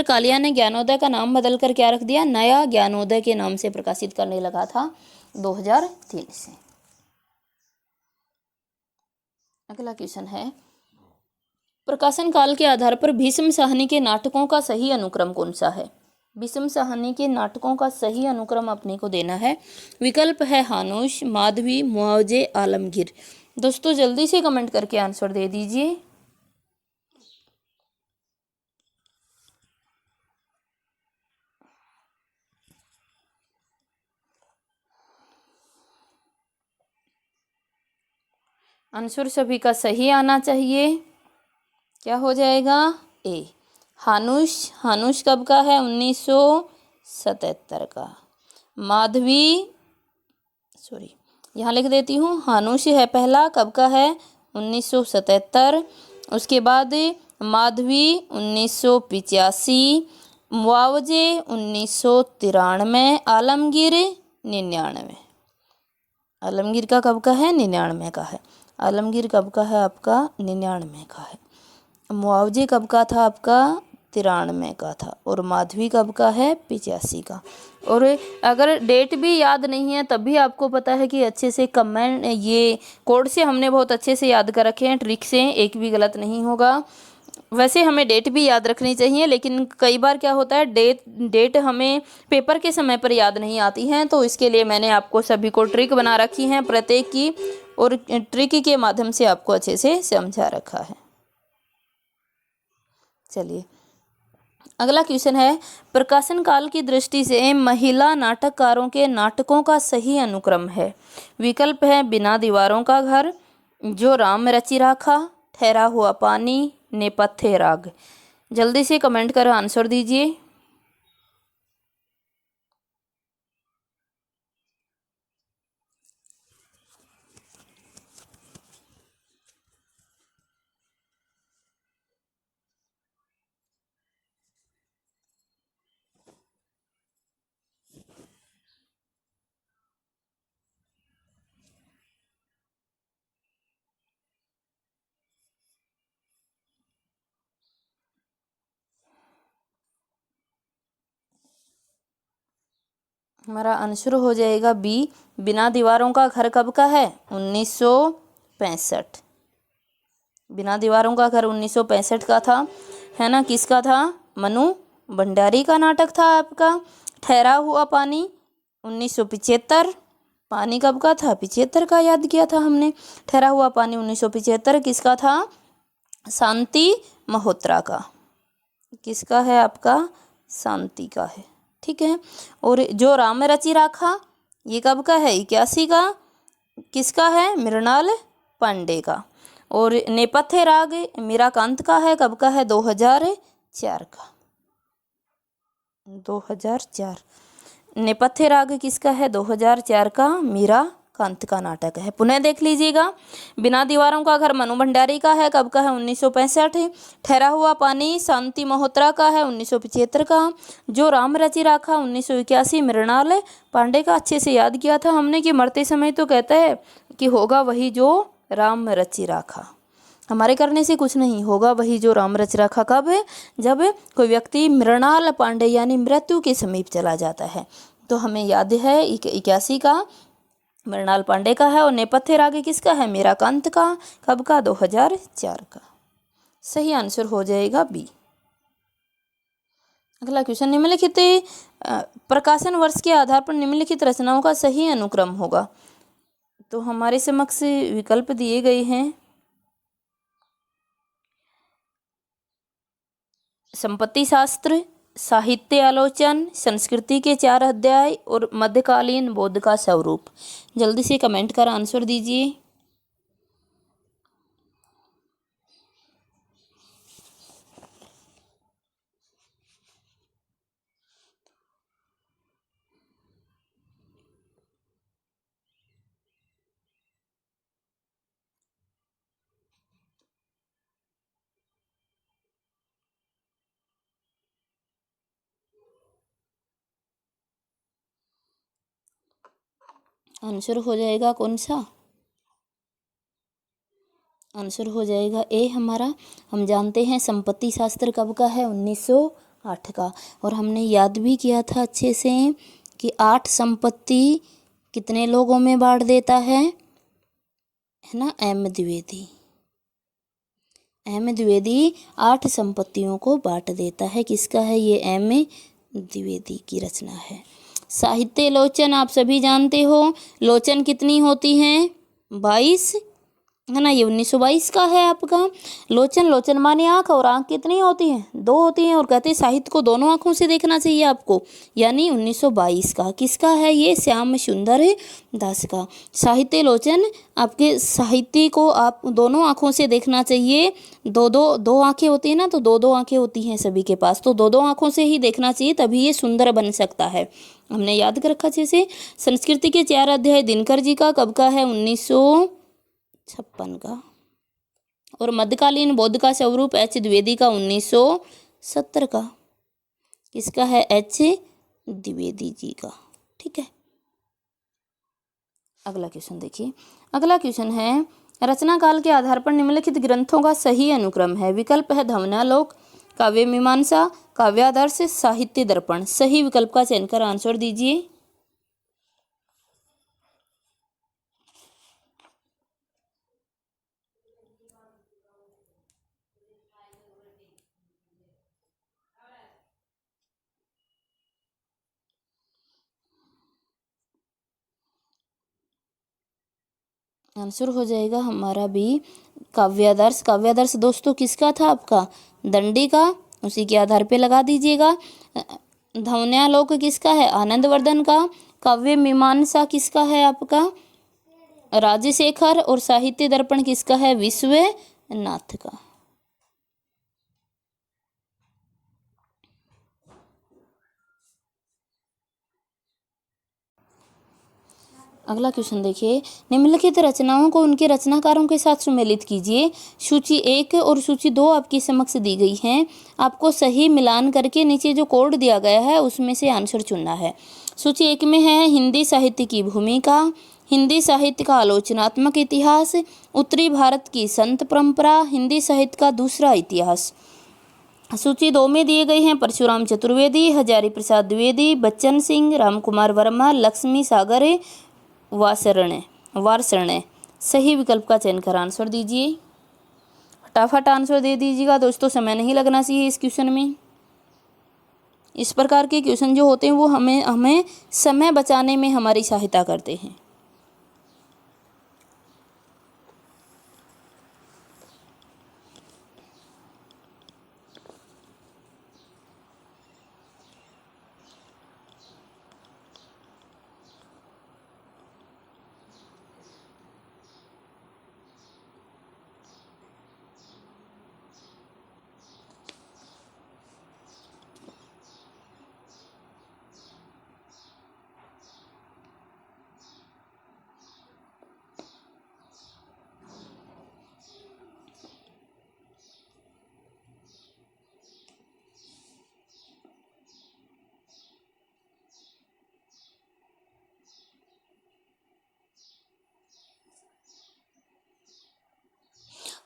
कालिया ने ज्ञानोदय का नाम बदल कर क्या रख दिया? नया ज्ञानोदय के नाम से प्रकाशित करने लगा था 2003 से। अगला क्वेश्चन है, प्रकाशन काल के आधार पर भीष्म साहनी के नाटकों का सही अनुक्रम कौन सा है? भीष्म साहनी के नाटकों का सही अनुक्रम अपने को देना है। विकल्प है हानुश, माधवी, मुआवजे, आलमगीर। दोस्तों जल्दी से कमेंट करके आंसर दे दीजिए। आंसर सभी का सही आना चाहिए। क्या हो जाएगा? ए हानुश कब का है? 1977 का। यहाँ लिख देती हूँ। हानुश है पहला, कब का है? 1977। उसके बाद माधवी 1985, मुआवजे 1993, आलमगीर 99। आलमगीर का कब का है? 99 का है। आलमगीर कब का है आपका? 99 का है। मुआवजे कब का था आपका? 93 का था। और माधवी कब का है? 85 का। और अगर डेट भी याद नहीं है तब भी आपको पता है कि अच्छे से कमेंट ये कोड से हमने बहुत अच्छे से याद कर रखे हैं, ट्रिक से, एक भी गलत नहीं होगा। वैसे हमें डेट भी याद रखनी चाहिए, लेकिन कई बार क्या होता है डेट हमें पेपर के समय पर याद नहीं आती हैं, तो इसके लिए मैंने आपको सभी को ट्रिक बना रखी हैं प्रत्येक की, और ट्रिक के माध्यम से आपको अच्छे से समझा रखा है। चलिए अगला क्वेश्चन है, प्रकाशन काल की दृष्टि से महिला नाटककारों के नाटकों का सही अनुक्रम है। विकल्प है बिना दीवारों का घर, जो राम रचि राखा, ठहरा हुआ पानी, नेपथ्य राग। जल्दी से कमेंट कर आंसर दीजिए। हमारा आंसर हो जाएगा बी, बिना दीवारों का घर कब का है? 1965। बिना दीवारों का घर 1965 का था, है ना। किसका था? मनु भंडारी का नाटक था आपका। ठहरा हुआ पानी 1975। पानी कब का था? 75 का याद किया था हमने। ठहरा हुआ पानी 1975 किसका था? शांति मल्होत्रा का। किसका है आपका? शांति का है, ठीक है। और जो राम रचि राखा ये कब का है? 81 का। किसका है? मृणाल पांडे का। और नेपथ्य राग मीराकांत का है, कब का है? 2004 का। 2004 नेपथ्य राग किसका है? 2004 का मीराकांत का नाटक है। पुनः देख लीजिएगा। बिना दीवारों का घर मनु भंडारी का है, कब का है? 1965। ठहरा हुआ पानी शांति मल्होत्रा का है, 1975 का। जो राम रचि राखा 1981 मृणाल पांडे का। अच्छे से याद किया था हमने कि मरते समय तो कहता है कि होगा वही जो राम रचि राखा। हमारे करने से कुछ नहीं होगा, वही जो राम रच राखा। कब है? जब कोई व्यक्ति मृणाल पांडे यानी मृत्यु के समीप चला जाता है। तो हमें याद है 81 का मृणाल पांडे का है। और नेपथ्य राग किसका है? मीराकांत का। कब का? 2004 का। सही आंसर हो जाएगा बी। अगला क्वेश्चन, निम्नलिखित प्रकाशन वर्ष के आधार पर निम्नलिखित रचनाओं का सही अनुक्रम होगा। तो हमारे समक्ष विकल्प दिए गए हैं। संपत्ति शास्त्र, साहित्य आलोचन, संस्कृति के 4 अध्याय और मध्यकालीन बौद्ध का स्वरूप। जल्दी से कमेंट कर आंसर दीजिए। आंसर हो जाएगा कौन सा? आंसर हो जाएगा ए हमारा। हम जानते हैं संपत्ति शास्त्र कब का है? 1908 का। और हमने याद भी किया था अच्छे से कि 8 संपत्ति कितने लोगों में बांट देता है ना? एम द्विवेदी। एम द्विवेदी 8 संपत्तियों को बांट देता है। किसका है ये? एम द्विवेदी की रचना है। साहित्य लोचन आप सभी जानते हो, लोचन कितनी होती हैं? 22 है ना। ये 1922 का है आपका। लोचन, लोचन माने आँख, और आँख कितनी होती हैं? 2 होती हैं। और कहते हैं साहित्य को दोनों आँखों से देखना चाहिए आपको, यानी 1922 का। किसका है ये? श्याम सुंदर दास का। साहित्य लोचन आपके साहित्य को आप दोनों आँखों से देखना चाहिए। दो आँखें होती हैं ना, तो 2 आँखें होती हैं सभी के पास, तो 2 आँखों से ही देखना चाहिए, तभी ये सुंदर बन सकता है। हमने याद कर रखा जैसे। संस्कृति के 4 अध्याय दिनकर जी का कब का है? 1956 का। और मध्यकालीन बौद्ध का स्वरूप एच द्विवेदी का 1970 का। किसका है? एच द्विवेदी जी का। ठीक है। अगला क्वेश्चन देखिए। अगला क्वेश्चन है, रचना काल के आधार पर निम्नलिखित ग्रंथों का सही अनुक्रम है। विकल्प है ध्वन्यालोक, काव्य मीमांसा, काव्यादर्श, साहित्य दर्पण। सही विकल्प का चयन कर आंसर दीजिए। आंसर हो जाएगा हमारा बी, काव्यादर्श। काव्यादर्श दोस्तों किसका था आपका? दंडी का। उसी के आधार पे लगा दीजिएगा। ध्वन्यालोक किसका है? आनंदवर्धन का। काव्य मीमांसा किसका है आपका? राजशेखर। और साहित्य दर्पण किसका है? विश्वनाथ का। अगला क्वेश्चन देखिए। निम्नलिखित रचनाओं को उनके रचनाकारों के साथ सुमेलित कीजिए। सूची 1 और सूची 2 आपके समक्ष दी गई हैं। आपको सही मिलान करके नीचे जो कोड दिया गया है उसमें से आंसर चुनना है। सूची 1 में है हिंदी साहित्य की भूमिका, हिंदी साहित्य का आलोचनात्मक इतिहास, उत्तरी भारत की संत परंपरा, हिंदी साहित्य का दूसरा इतिहास। सूची 2 में दिए गए हैं परशुराम चतुर्वेदी, हजारी प्रसाद द्विवेदी, बच्चन सिंह, रामकुमार वर्मा, लक्ष्मी सागर वारसरणे। सही विकल्प का चयन कर आंसर दीजिए। फटाफट आंसर दे दीजिएगा दोस्तों, समय नहीं लगना चाहिए इस क्वेश्चन में। इस प्रकार के क्वेश्चन जो होते हैं वो हमें समय बचाने में हमारी सहायता करते हैं।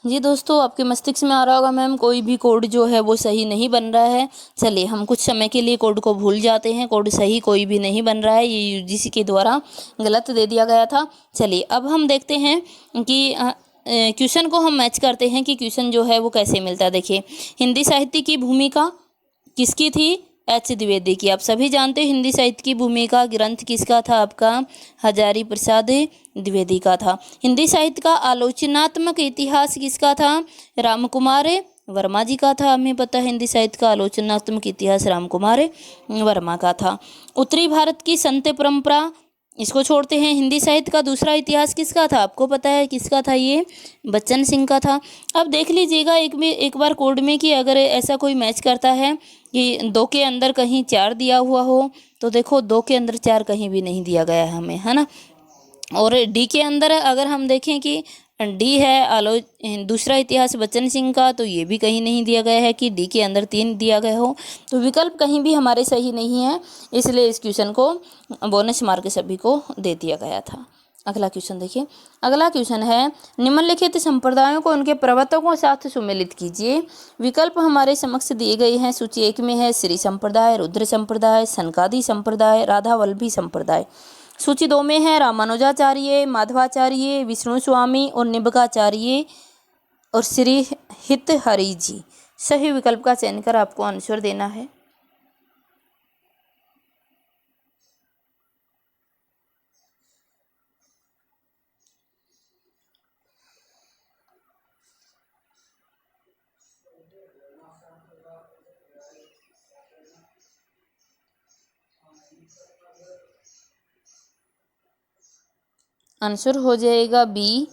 जी दोस्तों, आपके मस्तिष्क में आ रहा होगा मैम कोई भी कोड जो है वो सही नहीं बन रहा है। चलिए, हम कुछ समय के लिए कोड को भूल जाते हैं। कोड सही कोई भी नहीं बन रहा है, ये यूजीसी के द्वारा गलत दे दिया गया था। चलिए, अब हम देखते हैं कि क्वेश्चन को हम मैच करते हैं कि क्वेश्चन जो है वो कैसे मिलता है। देखिए, हिंदी साहित्य की भूमिका किसकी थी? एच द्विवेदी की। आप सभी जानते हैं हिंदी साहित्य की भूमिका ग्रंथ किसका था आपका? हजारी प्रसाद द्विवेदी का था। हिंदी साहित्य का आलोचनात्मक इतिहास किसका था? रामकुमार वर्मा जी का था, हमें पता है। हिंदी साहित्य का आलोचनात्मक इतिहास राम कुमार वर्मा का था। उत्तरी भारत की संत परंपरा, इसको छोड़ते हैं। हिंदी साहित्य का दूसरा इतिहास किसका था, आपको पता है किसका था, ये बच्चन सिंह का था। अब देख लीजिएगा एक बार कोड में कि अगर ऐसा कोई मैच करता है कि 2 के अंदर कहीं 4 दिया हुआ हो, तो देखो 2 के अंदर 4 कहीं भी नहीं दिया गया है हमें, है ना। और डी के अंदर अगर हम देखें कि डी है दूसरा इतिहास बच्चन सिंह का, तो ये भी कहीं नहीं दिया गया है कि डी के अंदर 3 दिया गया हो। तो विकल्प कहीं भी हमारे सही नहीं है, इसलिए इस क्वेश्चन को बोनस मार्क सभी को दे दिया गया था। अगला क्वेश्चन देखिए। अगला क्वेश्चन है, निम्नलिखित संप्रदायों को उनके प्रवर्तकों के साथ सुमेलित कीजिए। विकल्प हमारे समक्ष दिए गए हैं। सूची 1 में है श्री संप्रदाय, रुद्र संप्रदाय, सनकादि संप्रदाय, राधावल्लभी संप्रदाय। सूची 2 में है रामानुजाचार्य, माधवाचार्य, विष्णु स्वामी और निबकाचार्य और श्री हित हरि जी। सही विकल्प का चयन कर आपको आंसर देना है। आंसर हो जाएगा बी।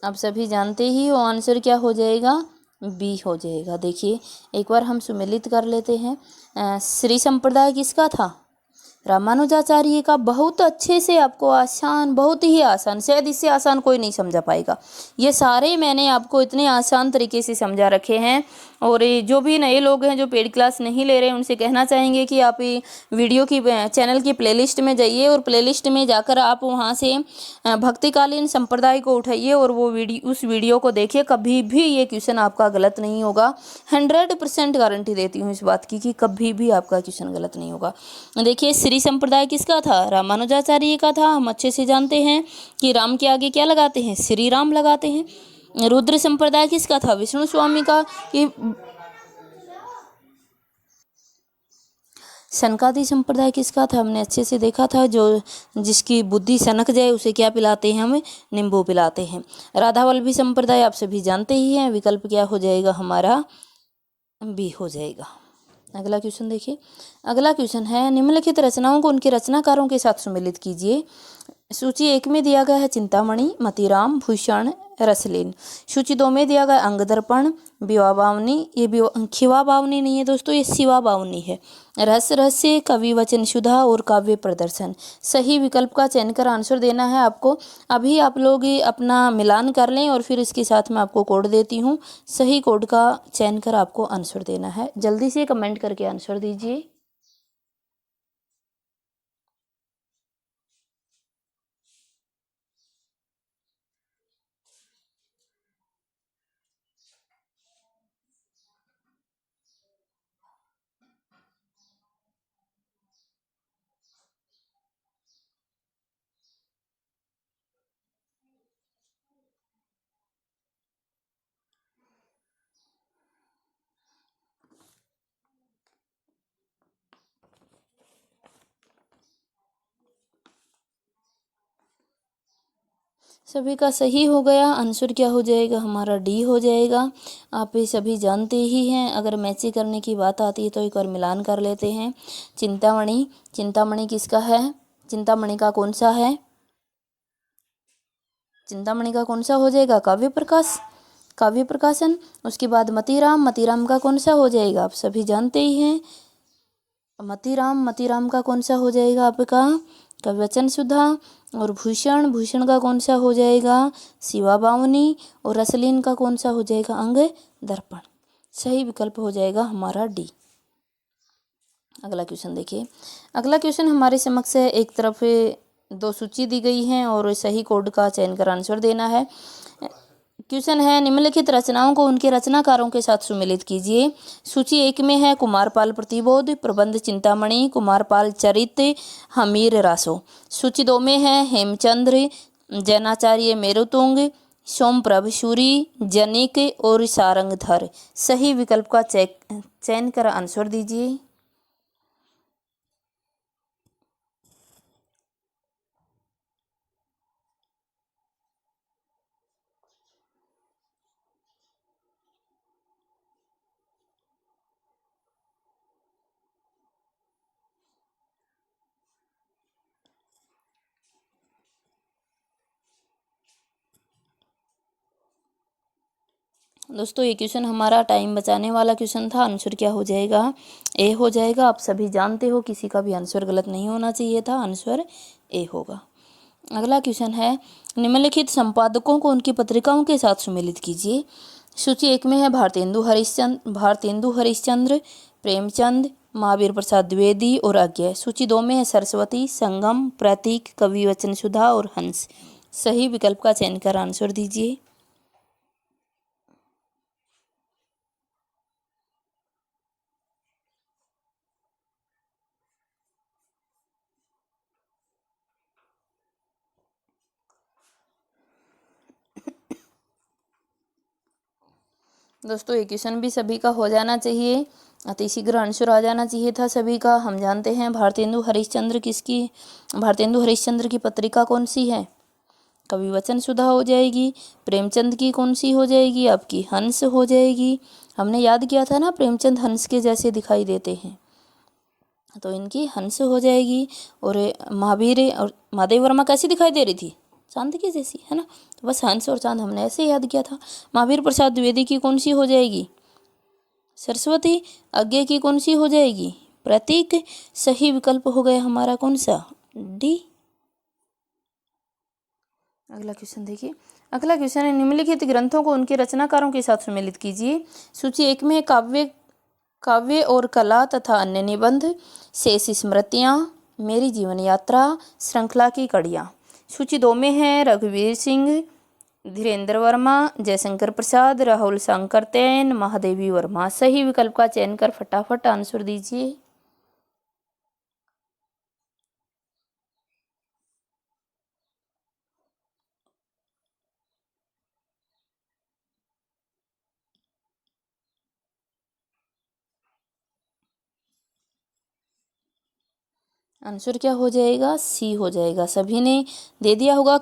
आप सभी जानते ही हो आंसर क्या हो जाएगा, बी हो जाएगा। देखिए एक बार हम सुमेलित कर लेते हैं। श्री संप्रदाय किसका था, रामानुजाचार्य का। बहुत अच्छे से आपको आसान, बहुत ही आसान, शायद इससे आसान कोई नहीं समझा पाएगा। ये सारे मैंने आपको इतने आसान तरीके से समझा रखे हैं। और ये जो भी नए लोग हैं जो पेड क्लास नहीं ले रहे हैं, उनसे कहना चाहेंगे कि आप ये वीडियो की चैनल की प्लेलिस्ट में जाइए और प्लेलिस्ट में जाकर आप वहाँ से भक्तिकालीन संप्रदाय को उठाइए और वो उस वीडियो को देखिए। कभी भी ये क्वेश्चन आपका गलत नहीं होगा। 100% गारंटी देती हूँ इस बात की कि कभी भी आपका क्वेश्चन गलत नहीं होगा। देखिए श्री संप्रदाय किसका था, रामानुजाचार्य का था। हम अच्छे से जानते हैं कि राम के आगे क्या लगाते हैं, श्री राम लगाते हैं। रुद्र संप्रदाय किसका था, विष्णु स्वामी का। कि सनकादि संप्रदाय किसका था, हमने अच्छे से देखा था। जो जिसकी बुद्धि सनक जाए उसे क्या पिलाते हैं, हमें नींबू पिलाते हैं। राधावल्लभी संप्रदाय आप सभी जानते ही हैं। विकल्प क्या हो जाएगा हमारा, बी हो जाएगा। अगला क्वेश्चन देखिए। अगला क्वेश्चन है, निम्नलिखित रचनाओं को उनके रचनाकारों के साथ सुमेलित कीजिए। सूची 1 में दिया गया है चिंतामणि, मतीराम, भूषण, रसलीन। सूची 2 में दिया गया अंगदर्पण, विवाह बावनी। ये खिवा बावनी नहीं है दोस्तों, ये शिवा बावनी है। रहस्य रहस्य, कवि वचन सुधा और काव्य प्रदर्शन। सही विकल्प का चयन कर आंसर देना है आपको। अभी आप लोग ये अपना मिलान कर लें और फिर इसके साथ मैं आपको कोड देती हूँ। सही कोड का चयन कर आपको आंसर देना है। जल्दी से कमेंट करके आंसर दीजिए। सभी का सही हो गया। आंसर क्या हो जाएगा हमारा, डी हो जाएगा। आप ये सभी जानते ही हैं। अगर मैचिंग करने की बात आती है तो एक बार मिलान कर लेते हैं। चिंतामणि, चिंतामणि किसका है, चिंतामणि का कौन सा है, चिंतामणि का कौन सा हो जाएगा, काव्य प्रकाश, काव्य प्रकाशन। उसके बाद मतीराम, मतीराम का कौन सा हो जाएगा, आप सभी जानते ही हैं। मतीराम, मतीराम का कौन सा हो जाएगा आपका, कवचन सुधा। और भूषण, भूषण का कौन सा हो जाएगा, शिवा बावनी। और रसलीन का कौन सा हो जाएगा, अंग दर्पण। सही विकल्प हो जाएगा हमारा डी। अगला क्वेश्चन देखिए। अगला क्वेश्चन हमारे समक्ष है। एक तरफ 2 सूची दी गई हैं और सही कोड का चयन कर आंसर देना है। क्वेश्चन है, निम्नलिखित रचनाओं को उनके रचनाकारों के साथ सुमेलित कीजिए। सूची 1 में है कुमारपाल प्रतिबोध, प्रबंध चिंतामणि, कुमारपाल चरित, हमीर रासो। सूची 2 में है हेमचंद्र, जैनाचार्य मेरुतुंग, सोमप्रभ सूरी, जनिक और सारंगधर। सही विकल्प का चयन कर आंसर दीजिए। दोस्तों ये क्वेश्चन हमारा टाइम बचाने वाला क्वेश्चन था। आंसर क्या हो जाएगा? ए हो जाएगा। आप सभी जानते हो किसी का भी आंसर गलत नहीं होना चाहिए था, आंसर ए होगा। अगला क्वेश्चन है, निम्नलिखित संपादकों को उनकी पत्रिकाओं के साथ सम्मिलित कीजिए। सूची एक में है भारतेंदु हरिश्चंद्र, प्रेमचंद, महावीर प्रसाद द्विवेदी और अज्ञे। सूची दो में है सरस्वती, संगम, प्रतीक, कवि वचन सुधा और हंस। सही विकल्प का चयन कर आंसर दीजिए। दोस्तों ये क्वेश्चन भी सभी का हो जाना चाहिए, अति शीघ्र आंसर आ जाना चाहिए था सभी का। हम जानते हैं भारतेंदु हरिश्चंद्र की पत्रिका कौन सी है? कवि वचन सुधा हो जाएगी। प्रेमचंद की कौन सी हो जाएगी? आपकी हंस हो जाएगी। हमने याद किया था ना, प्रेमचंद हंस के जैसे दिखाई देते हैं, तो इनकी हंस हो जाएगी। और महावीर और महादेव वर्मा कैसी दिखाई दे रही थी? चांद की जैसी, है ना। तो बस हंस और चांद हमने ऐसे याद किया था। महावीर प्रसाद द्विवेदी की कौन सी हो जाएगी? सरस्वती। अज्ञे की कौन सी हो जाएगी? प्रतीक। सही विकल्प हो गया हमारा कौन सा? डी। अगला क्वेश्चन देखिए। अगला क्वेश्चन है, निम्नलिखित ग्रंथों को उनके रचनाकारों के साथ सम्मिलित कीजिए। सूची एक में काव्य और कला तथा अन्य निबंध, शेष स्मृतियाँ, मेरी जीवन यात्रा, श्रृंखला की कड़ियाँ। सूची दो में है रघुवीर सिंह, धीरेन्द्र वर्मा, जयशंकर प्रसाद, राहुल सांकरतेन, महादेवी वर्मा। सही विकल्प का चयन कर फटाफट आंसर दीजिए। आंसर क्या हो जाएगा? सी हो जाएगा। सभी ने दे दिया होगा।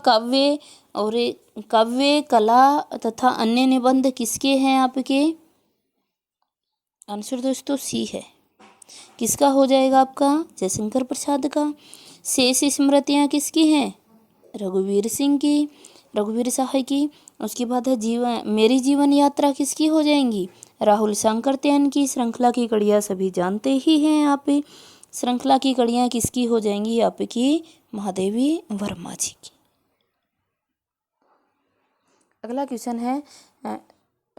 काव्य कला तथा अन्य निबंध किसके हैं आपके? आंसर दोस्तों सी है। किसका हो जाएगा आपका? जयशंकर प्रसाद का। शेष स्मृतियाँ किसकी हैं? रघुवीर सिंह की, रघुवीर साहब की। उसके बाद है मेरी जीवन यात्रा किसकी हो जाएंगी? राहुल सांकरत्यायन की। श्रृंखला की कड़ियाँ सभी जानते ही हैं आप। श्रृंखला की कड़ियाँ किसकी हो जाएंगी? आपकी महादेवी वर्मा जी की। अगला क्वेश्चन है,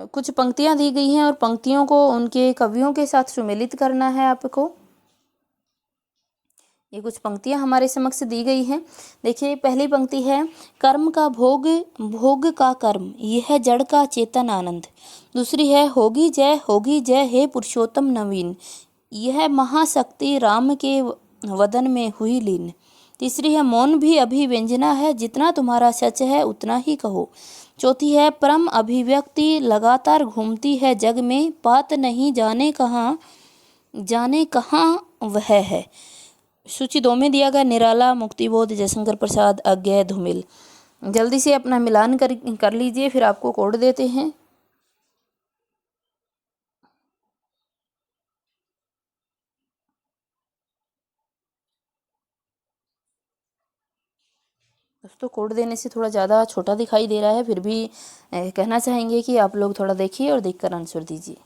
कुछ पंक्तियाँ दी गई हैं और पंक्तियों को उनके कवियों के साथ सुमेलित करना है आपको। ये कुछ पंक्तियाँ हमारे समक्ष दी गई हैं। देखिए पहली पंक्ति है, कर्म का भोग, भोग का कर्म, यह जड़ का चेतन आनंद। दूसरी है, होगी जय हे पुरुषोत्तम नवीन, यह महाशक्ति राम के वदन में हुई लीन। तीसरी है, मौन भी अभिव्यंजना है, जितना तुम्हारा सच है उतना ही कहो। चौथी है, परम अभिव्यक्ति लगातार घूमती है जग में, बात नहीं जाने कहाँ वह है। सूची दो में दिया गया, निराला, मुक्तिबोध, जयशंकर प्रसाद, अज्ञे, धूमिल। जल्दी से अपना मिलान कर लीजिए, फिर आपको कोड देते हैं। दोस्तों कोड देने से थोड़ा ज़्यादा छोटा दिखाई दे रहा है, फिर भी कहना चाहेंगे कि आप लोग थोड़ा देखिए और देखकर आंसर दीजिए।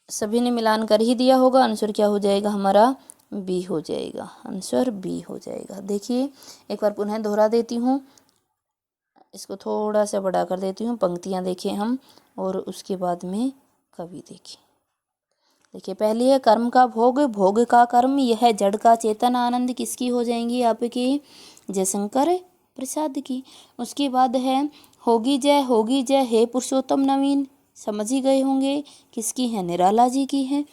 सभी ने मिलान कर ही दिया होगा। आंसर क्या हो जाएगा हमारा? बी हो जाएगा। आंसर बी हो जाएगा। देखिए एक बार पुनः दोहरा देती हूँ, इसको थोड़ा सा बड़ा कर देती हूँ। पंक्तियाँ देखें हम और उसके बाद में कवि देखें। देखिए पहली है, कर्म का भोग, भोग का कर्म, यह जड़ का चेतन आनंद, किसकी हो जाएंगी? आपकी जयशंकर प्रसाद की। उसके बाद है, होगी जय हे पुरुषोत्तम नवीन, समझ ही गए होंगे किसकी है? निराला जी की है।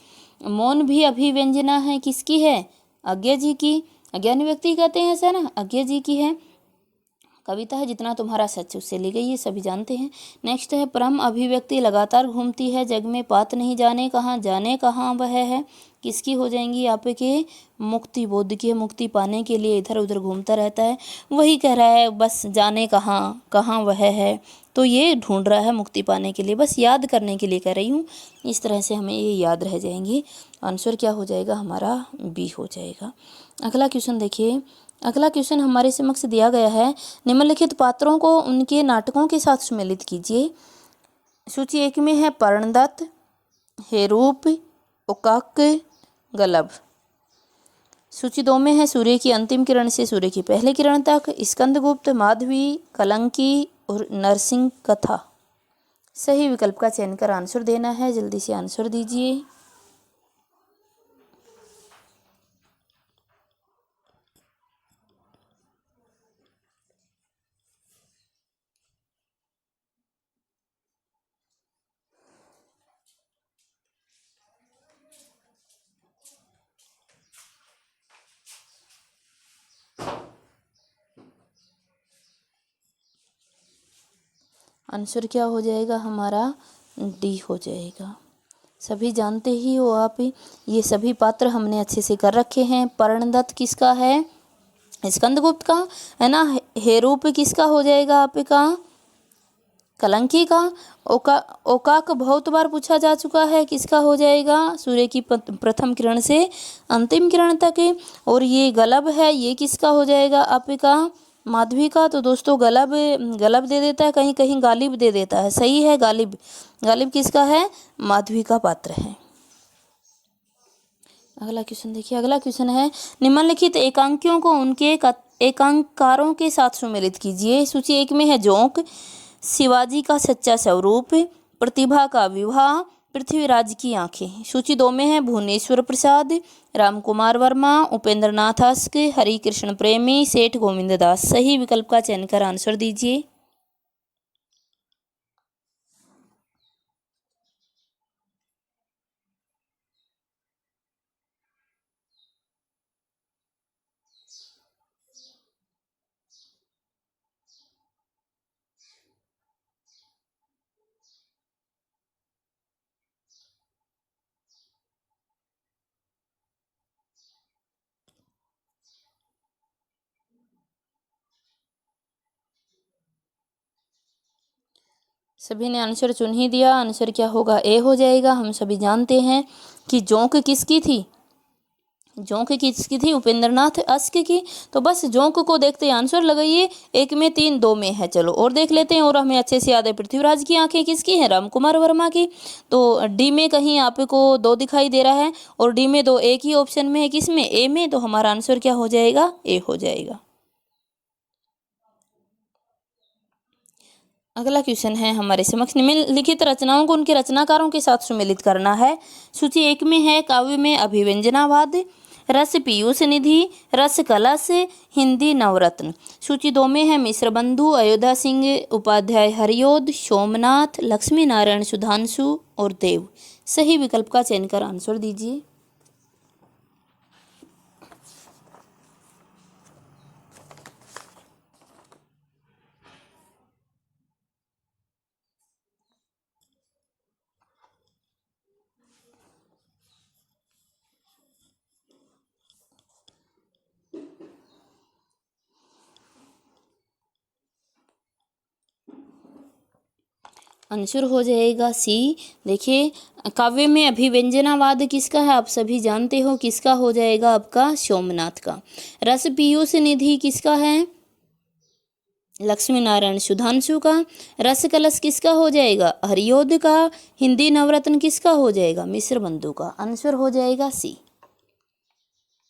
मौन भी अभिव्यंजना है, किसकी है? अज्ञे जी की। अज्ञानी व्यक्ति कहते हैं ऐसा ना, अज्ञे जी की है। कविता है जितना तुम्हारा सच उससे ली गई, ये सभी जानते हैं। नेक्स्ट है परम अभिव्यक्ति लगातार घूमती है जग में, पात नहीं जाने कहाँ वह है, किसकी हो जाएंगी आपके? मुक्ति, बोध की मुक्ति पाने के लिए इधर उधर घूमता रहता है, वही कह रहा है बस जाने कहाँ वह है, तो ये ढूंढ रहा है मुक्ति पाने के लिए, बस याद करने के लिए कह रही हूँ। इस तरह से हमें ये याद रह जाएंगी। आंसर क्या हो जाएगा हमारा? बी हो जाएगा। अगला क्वेश्चन देखिए, अगला क्वेश्चन हमारे समक्ष दिया गया है, निम्नलिखित पात्रों को उनके नाटकों के साथ सम्मिलित कीजिए। सूची 1 में है पर्णदत्त, हेरूप, उकाक, गलब। सूची 2 में है सूर्य की अंतिम किरण से सूर्य की पहली किरण तक, स्कंदगुप्त, माधवी, कलंकी और नरसिंह कथा। सही विकल्प का चयन कर आंसर देना है, जल्दी से आंसर दीजिए। आंसर क्या हो जाएगा हमारा? डी हो जाएगा। सभी जानते ही हो आप, ये सभी पात्र हमने अच्छे से कर रखे हैं। पर्णदत्त किसका है? स्कंदगुप्त का है ना। हेरूप किसका हो जाएगा आपका? कलंकी का। ओकाक बहुत बार पूछा जा चुका है, किसका हो जाएगा? सूर्य की प्रथम किरण से अंतिम किरण तक। और ये गलब है, ये किसका हो जाएगा आपका? माधवी का। तो दोस्तों गलब दे देता है, कहीं कहीं गालिब दे देता है, सही है गालिब। गालिब किसका है? माधवी का पात्र है। अगला क्वेश्चन देखिए, अगला क्वेश्चन है, निम्नलिखित एकांकियों को उनके एकांककारों के साथ सम्मिलित कीजिए। सूची 1 में है जोंक, शिवाजी का सच्चा स्वरूप, प्रतिभा का विवाह, पृथ्वीराज की आंखें। सूची 2 में है भुवनेश्वर प्रसाद, रामकुमार वर्मा, उपेंद्र नाथ अस्क, हरि कृष्ण प्रेमी, सेठ गोविंद दास। सही विकल्प का चयन कर आंसर दीजिए। सभी ने आंसर चुन ही दिया। आंसर क्या होगा? ए हो जाएगा। हम सभी जानते हैं कि जोंक किसकी थी? जोंक किसकी थी? उपेंद्र नाथ अस्क की। तो बस जोंक को देखते आंसर लगाइए। 1 में 3, 2 में है। चलो और देख लेते हैं, और हमें अच्छे से याद है। पृथ्वीराज की आंखें किसकी हैं? रामकुमार वर्मा की। तो डी में कहीं आपको 2 दिखाई दे रहा है, और डी में 2 एक ही ऑप्शन में है, किस में? ए में। तो हमारा आंसर क्या हो जाएगा? ए हो जाएगा। अगला क्वेश्चन है हमारे समक्ष, निम्नलिखित रचनाओं को उनके रचनाकारों के साथ सम्मिलित करना है। सूची 1 में है काव्य में अभिव्यंजनावाद, रस पीयूष निधि, रस कलश, हिंदी नवरत्न। सूची 2 में है मिश्र बंधु, अयोध्या सिंह उपाध्याय हरियोध, सोमनाथ, लक्ष्मी नारायण सुधांशु और देव। सही विकल्प का चयन कर आंसर दीजिए। आंसर हो जाएगा सी। देखिए, काव्य में अभिव्यंजनावाद किसका है? आप सभी जानते हो किसका हो जाएगा आपका? सोमनाथ का। रस पीयूष निधि किसका है? लक्ष्मी नारायण सुधांशु का। रस कलश किसका हो जाएगा? हरियोध का। हिंदी नवरत्न किसका हो जाएगा? मिश्र बंधु का। आंसर हो जाएगा सी।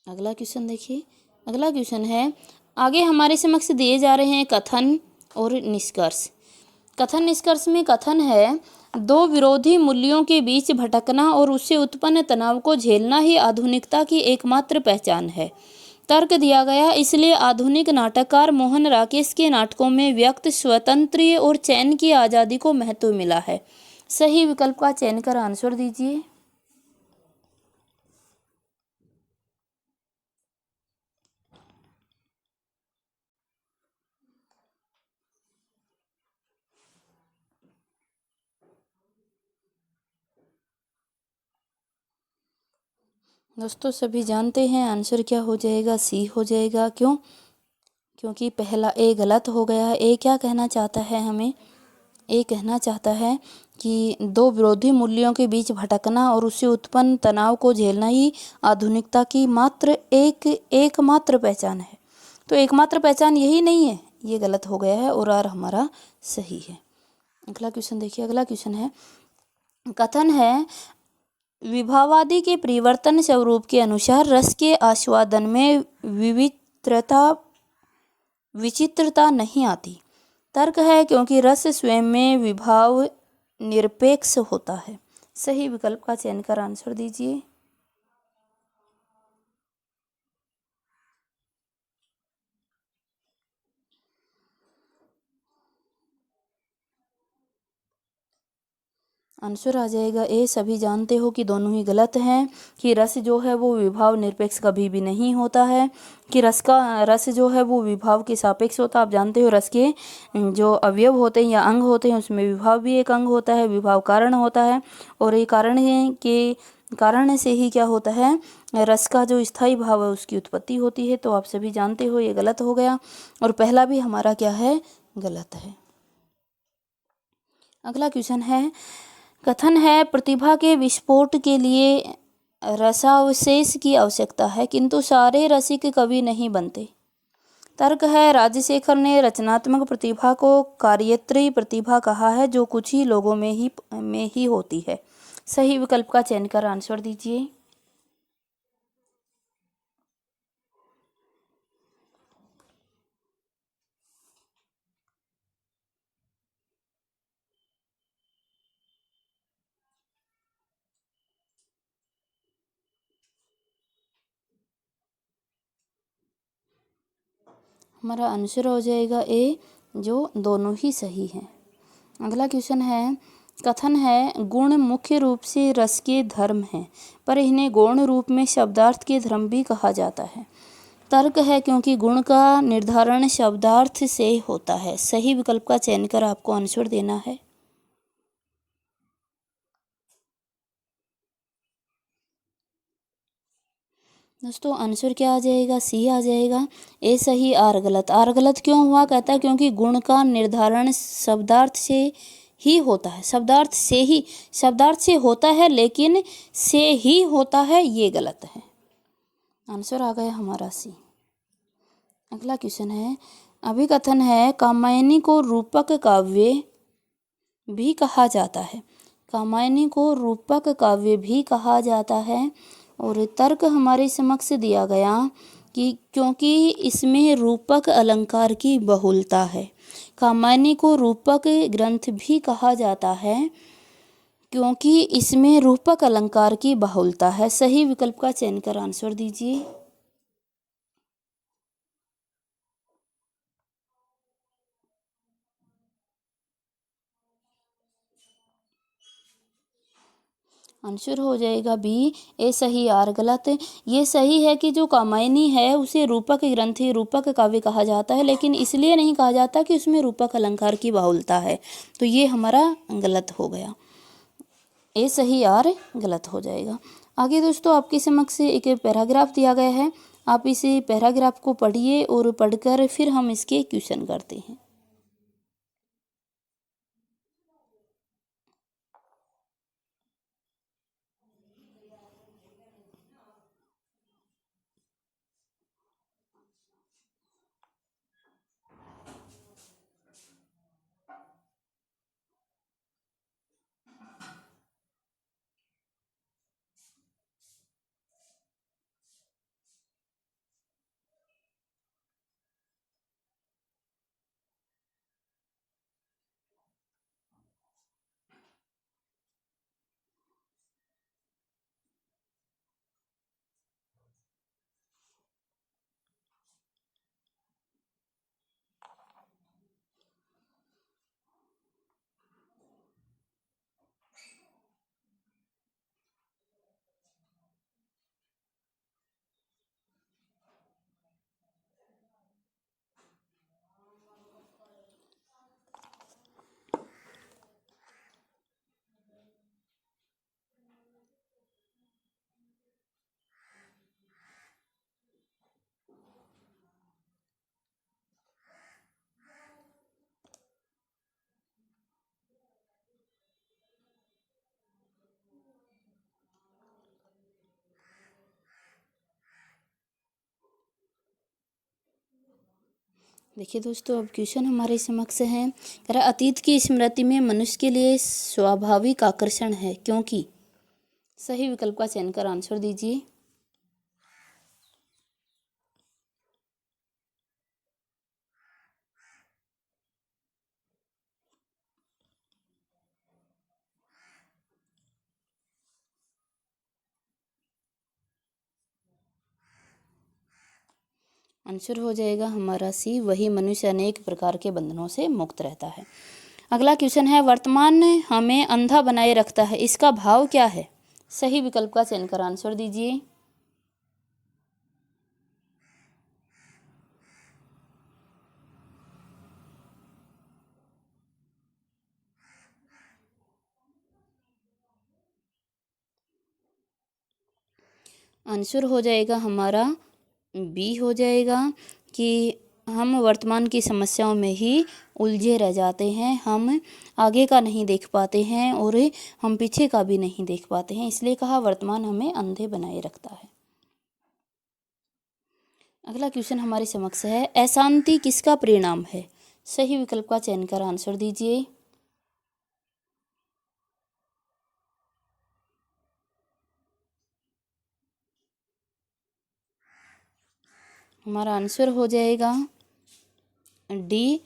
अगला क्वेश्चन देखिए, अगला क्वेश्चन है, आगे हमारे समक्ष दिए जा रहे हैं कथन और निष्कर्ष। कथन निष्कर्ष में कथन है, 2 विरोधी मूल्यों के बीच भटकना और उससे उत्पन्न तनाव को झेलना ही आधुनिकता की एकमात्र पहचान है। तर्क दिया गया, इसलिए आधुनिक नाटककार मोहन राकेश के नाटकों में व्यक्त स्वातंत्र्य और चयन की आज़ादी को महत्व मिला है। सही विकल्प का चयन कर आंसर दीजिए। दोस्तों सभी जानते हैं आंसर क्या हो जाएगा, सी हो जाएगा। क्यों? क्योंकि पहला ए गलत हो गया है। ए क्या कहना चाहता है हमें? ए कहना चाहता है कि दो विरोधी मूल्यों के बीच भटकना और उससे उत्पन्न तनाव को झेलना ही आधुनिकता की मात्र एकमात्र पहचान है। तो एकमात्र पहचान यही नहीं है, ये गलत हो गया है और आर हमारा सही है। अगला क्वेश्चन देखिए। अगला क्वेश्चन है, कथन है विभावादि के परिवर्तन स्वरूप के अनुसार रस के आस्वादन में विचित्रता नहीं आती। तर्क है क्योंकि रस स्वयं में विभाव निरपेक्ष होता है। सही विकल्प का चयन कर आंसर दीजिए। आंसर आ जाएगा ए। सभी जानते हो कि दोनों ही गलत हैं, कि रस जो है वो विभाव निरपेक्ष कभी भी नहीं होता है, कि रस जो है वो विभाव के सापेक्ष होता है। आप जानते हो रस के जो अवयव होते हैं या अंग होते हैं उसमें विभाव भी एक अंग होता है, विभाव कारण होता है। और ये कारण से ही क्या होता है, रस का जो स्थायी भाव है उसकी उत्पत्ति होती है। तो आप सभी जानते हो ये गलत हो गया और पहला भी हमारा क्या है, गलत है। अगला क्वेश्चन है, कथन है प्रतिभा के विस्फोट के लिए रसावशेष की आवश्यकता है किंतु सारे रसिक कवि नहीं बनते। तर्क है राजशेखर ने रचनात्मक प्रतिभा को कार्यत्री प्रतिभा कहा है जो कुछ ही लोगों में ही होती है। सही विकल्प का चयन कर आंसर दीजिए। हमारा आंसर हो जाएगा ए, जो दोनों ही सही हैं। अगला क्वेश्चन है, कथन है गुण मुख्य रूप से रस के धर्म हैं पर इन्हें गौण रूप में शब्दार्थ के धर्म भी कहा जाता है। तर्क है क्योंकि गुण का निर्धारण शब्दार्थ से होता है। सही विकल्प का चयन कर आपको आंसर देना है। दोस्तों आंसर क्या आ जाएगा, सी आ जाएगा। ए सही, आर गलत। आर गलत क्यों हुआ? कहता है क्योंकि गुण का निर्धारण शब्दार्थ से ही होता है। शब्दार्थ से होता है लेकिन से ही होता है, ये गलत है। आंसर आ गया हमारा सी। अगला क्वेश्चन है, अभिकथन है कामायनी को रूपक काव्य भी कहा जाता है। कामायनी को रूपक काव्य भी कहा जाता है और तर्क हमारे समक्ष दिया गया कि क्योंकि इसमें रूपक अलंकार की बहुलता है। कामायनी को रूपक ग्रंथ भी कहा जाता है क्योंकि इसमें रूपक अलंकार की बहुलता है। सही विकल्प का चयन कर आंसर दीजिए। आंसर हो जाएगा बी, ए सही, आर गलत। ये सही है कि जो कामायनी है उसे रूपक ग्रंथ, रूपक काव्य कहा जाता है, लेकिन इसलिए नहीं कहा जाता कि उसमें रूपक अलंकार की बहुलता है। तो ये हमारा गलत हो गया। ए सही, आर गलत हो जाएगा। आगे दोस्तों आपके समक्ष एक पैराग्राफ दिया गया है। आप इस पैराग्राफ को पढ़िए और पढ़कर फिर हम इसके क्वेश्चन करते हैं। देखिए दोस्तों, अब क्वेश्चन हमारे समक्ष है। कह रहा अतीत की स्मृति में मनुष्य के लिए स्वाभाविक आकर्षण है क्योंकि। सही विकल्प का चयन कर आंसर दीजिए। आंसर हो जाएगा हमारा सी, वही मनुष्य अनेक प्रकार के बंधनों से मुक्त रहता है। अगला क्वेश्चन है, वर्तमान हमें अंधा बनाए रखता है, इसका भाव क्या है? सही विकल्प का चयन कर आंसर दीजिए। आंसर हो जाएगा हमारा बी हो जाएगा कि हम वर्तमान की समस्याओं में ही उलझे रह जाते हैं, हम आगे का नहीं देख पाते हैं और हम पीछे का भी नहीं देख पाते हैं, इसलिए कहा वर्तमान हमें अंधे बनाए रखता है। अगला क्वेश्चन हमारे समक्ष है, अशांति किसका परिणाम है? सही विकल्प का चयन कर आंसर दीजिए। हमारा आंसर हो जाएगा डी।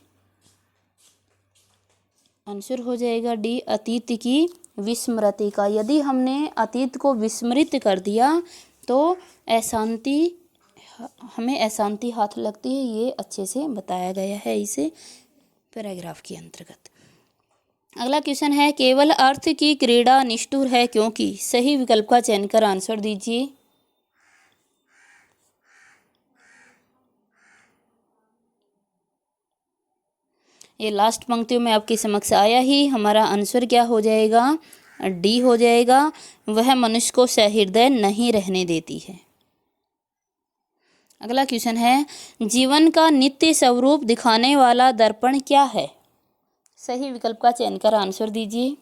आंसर हो जाएगा डी, अतीत की विस्मृति का। यदि हमने अतीत को विस्मृत कर दिया तो अशांति, हमें अशांति हाथ लगती है। ये अच्छे से बताया गया है इस पैराग्राफ के अंतर्गत। अगला क्वेश्चन है, केवल अर्थ की क्रीड़ा निष्ठुर है क्योंकि। सही विकल्प का चयन कर आंसर दीजिए। ये लास्ट पंक्तियों में आपके समक्ष आया ही। हमारा आंसर क्या हो जाएगा? डी हो जाएगा, वह मनुष्य को सहृदय नहीं रहने देती है। अगला क्वेश्चन है, जीवन का नित्य स्वरूप दिखाने वाला दर्पण क्या है? सही विकल्प का चयन कर आंसर दीजिए।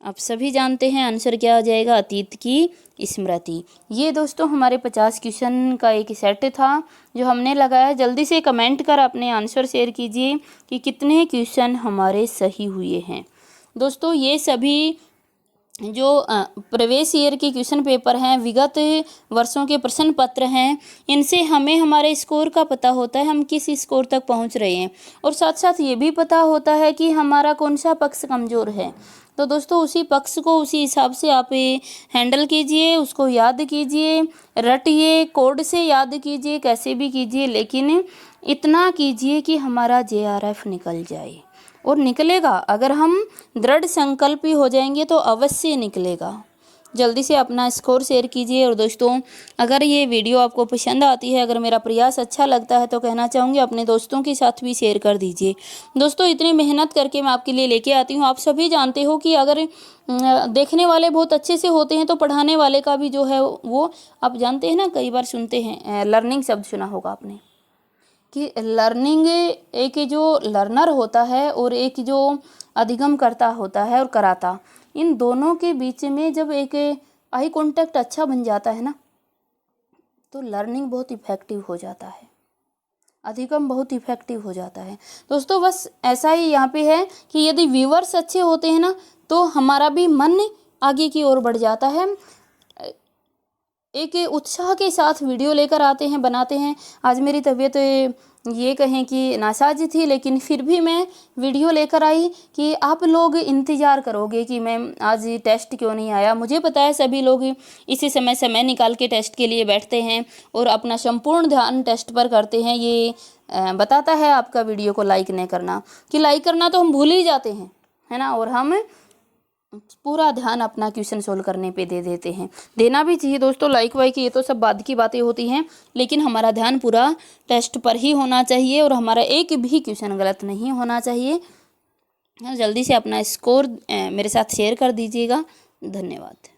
आप सभी जानते हैं आंसर क्या हो जाएगा? अतीत की स्मृति। ये दोस्तों हमारे 50 क्वेश्चन का एक सेट था जो हमने लगाया। जल्दी से कमेंट कर अपने आंसर शेयर कीजिए कि कितने क्वेश्चन हमारे सही हुए हैं। दोस्तों ये सभी जो प्रवेश ईयर के क्वेश्चन पेपर हैं, विगत वर्षों के प्रश्न पत्र हैं, इनसे हमें हमारे स्कोर का पता होता है, हम किस स्कोर तक पहुंच रहे हैं, और साथ साथ ये भी पता होता है कि हमारा कौन सा पक्ष कमज़ोर है। तो दोस्तों उसी पक्ष को उसी हिसाब से आप हैंडल कीजिए, उसको याद कीजिए, रटिए, कोड से याद कीजिए, कैसे भी कीजिए, लेकिन इतना कीजिए कि हमारा JRF निकल जाए। और निकलेगा, अगर हम दृढ़ संकल्पी हो जाएंगे तो अवश्य निकलेगा। जल्दी से अपना स्कोर शेयर कीजिए। और दोस्तों अगर ये वीडियो आपको पसंद आती है, अगर मेरा प्रयास अच्छा लगता है तो कहना चाहूँगी अपने दोस्तों के साथ भी शेयर कर दीजिए। दोस्तों इतनी मेहनत करके मैं आपके लिए लेके आती हूँ। आप सभी जानते हो कि अगर देखने वाले बहुत अच्छे से होते हैं तो पढ़ाने वाले का भी जो है वो, आप जानते हैं ना, कई बार सुनते हैं, लर्निंग शब्द सुना होगा आपने, कि लर्निंग, एक जो लर्नर होता है और एक जो अधिगम करता होता है और कराता, इन दोनों के बीच में जब एक आई कांटेक्ट अच्छा बन जाता है ना, तो लर्निंग बहुत इफेक्टिव हो जाता है, अधिगम बहुत इफेक्टिव हो जाता है। दोस्तों बस ऐसा ही यहाँ पे है कि यदि व्यूअर्स अच्छे होते हैं ना तो हमारा भी मन आगे की ओर बढ़ जाता है। एक उत्साह के साथ वीडियो लेकर आते हैं, बनाते हैं। आज मेरी तबीयत ये कहें कि नासाज थी, लेकिन फिर भी मैं वीडियो लेकर आई कि आप लोग इंतज़ार करोगे कि मैम आज टेस्ट क्यों नहीं आया। मुझे पता है सभी लोग इसी समय निकाल के टेस्ट के लिए बैठते हैं और अपना संपूर्ण ध्यान टेस्ट पर करते हैं। ये बताता है आपका वीडियो को लाइक नहीं करना, कि लाइक करना तो हम भूल ही जाते हैं, है ना, और हम पूरा ध्यान अपना क्वेश्चन सोल्व करने पे दे देते हैं। देना भी चाहिए दोस्तों, लाइक वाइक ये तो सब बाद की बातें होती हैं, लेकिन हमारा ध्यान पूरा टेस्ट पर ही होना चाहिए और हमारा एक भी क्वेश्चन गलत नहीं होना चाहिए। जल्दी से अपना स्कोर मेरे साथ शेयर कर दीजिएगा। धन्यवाद।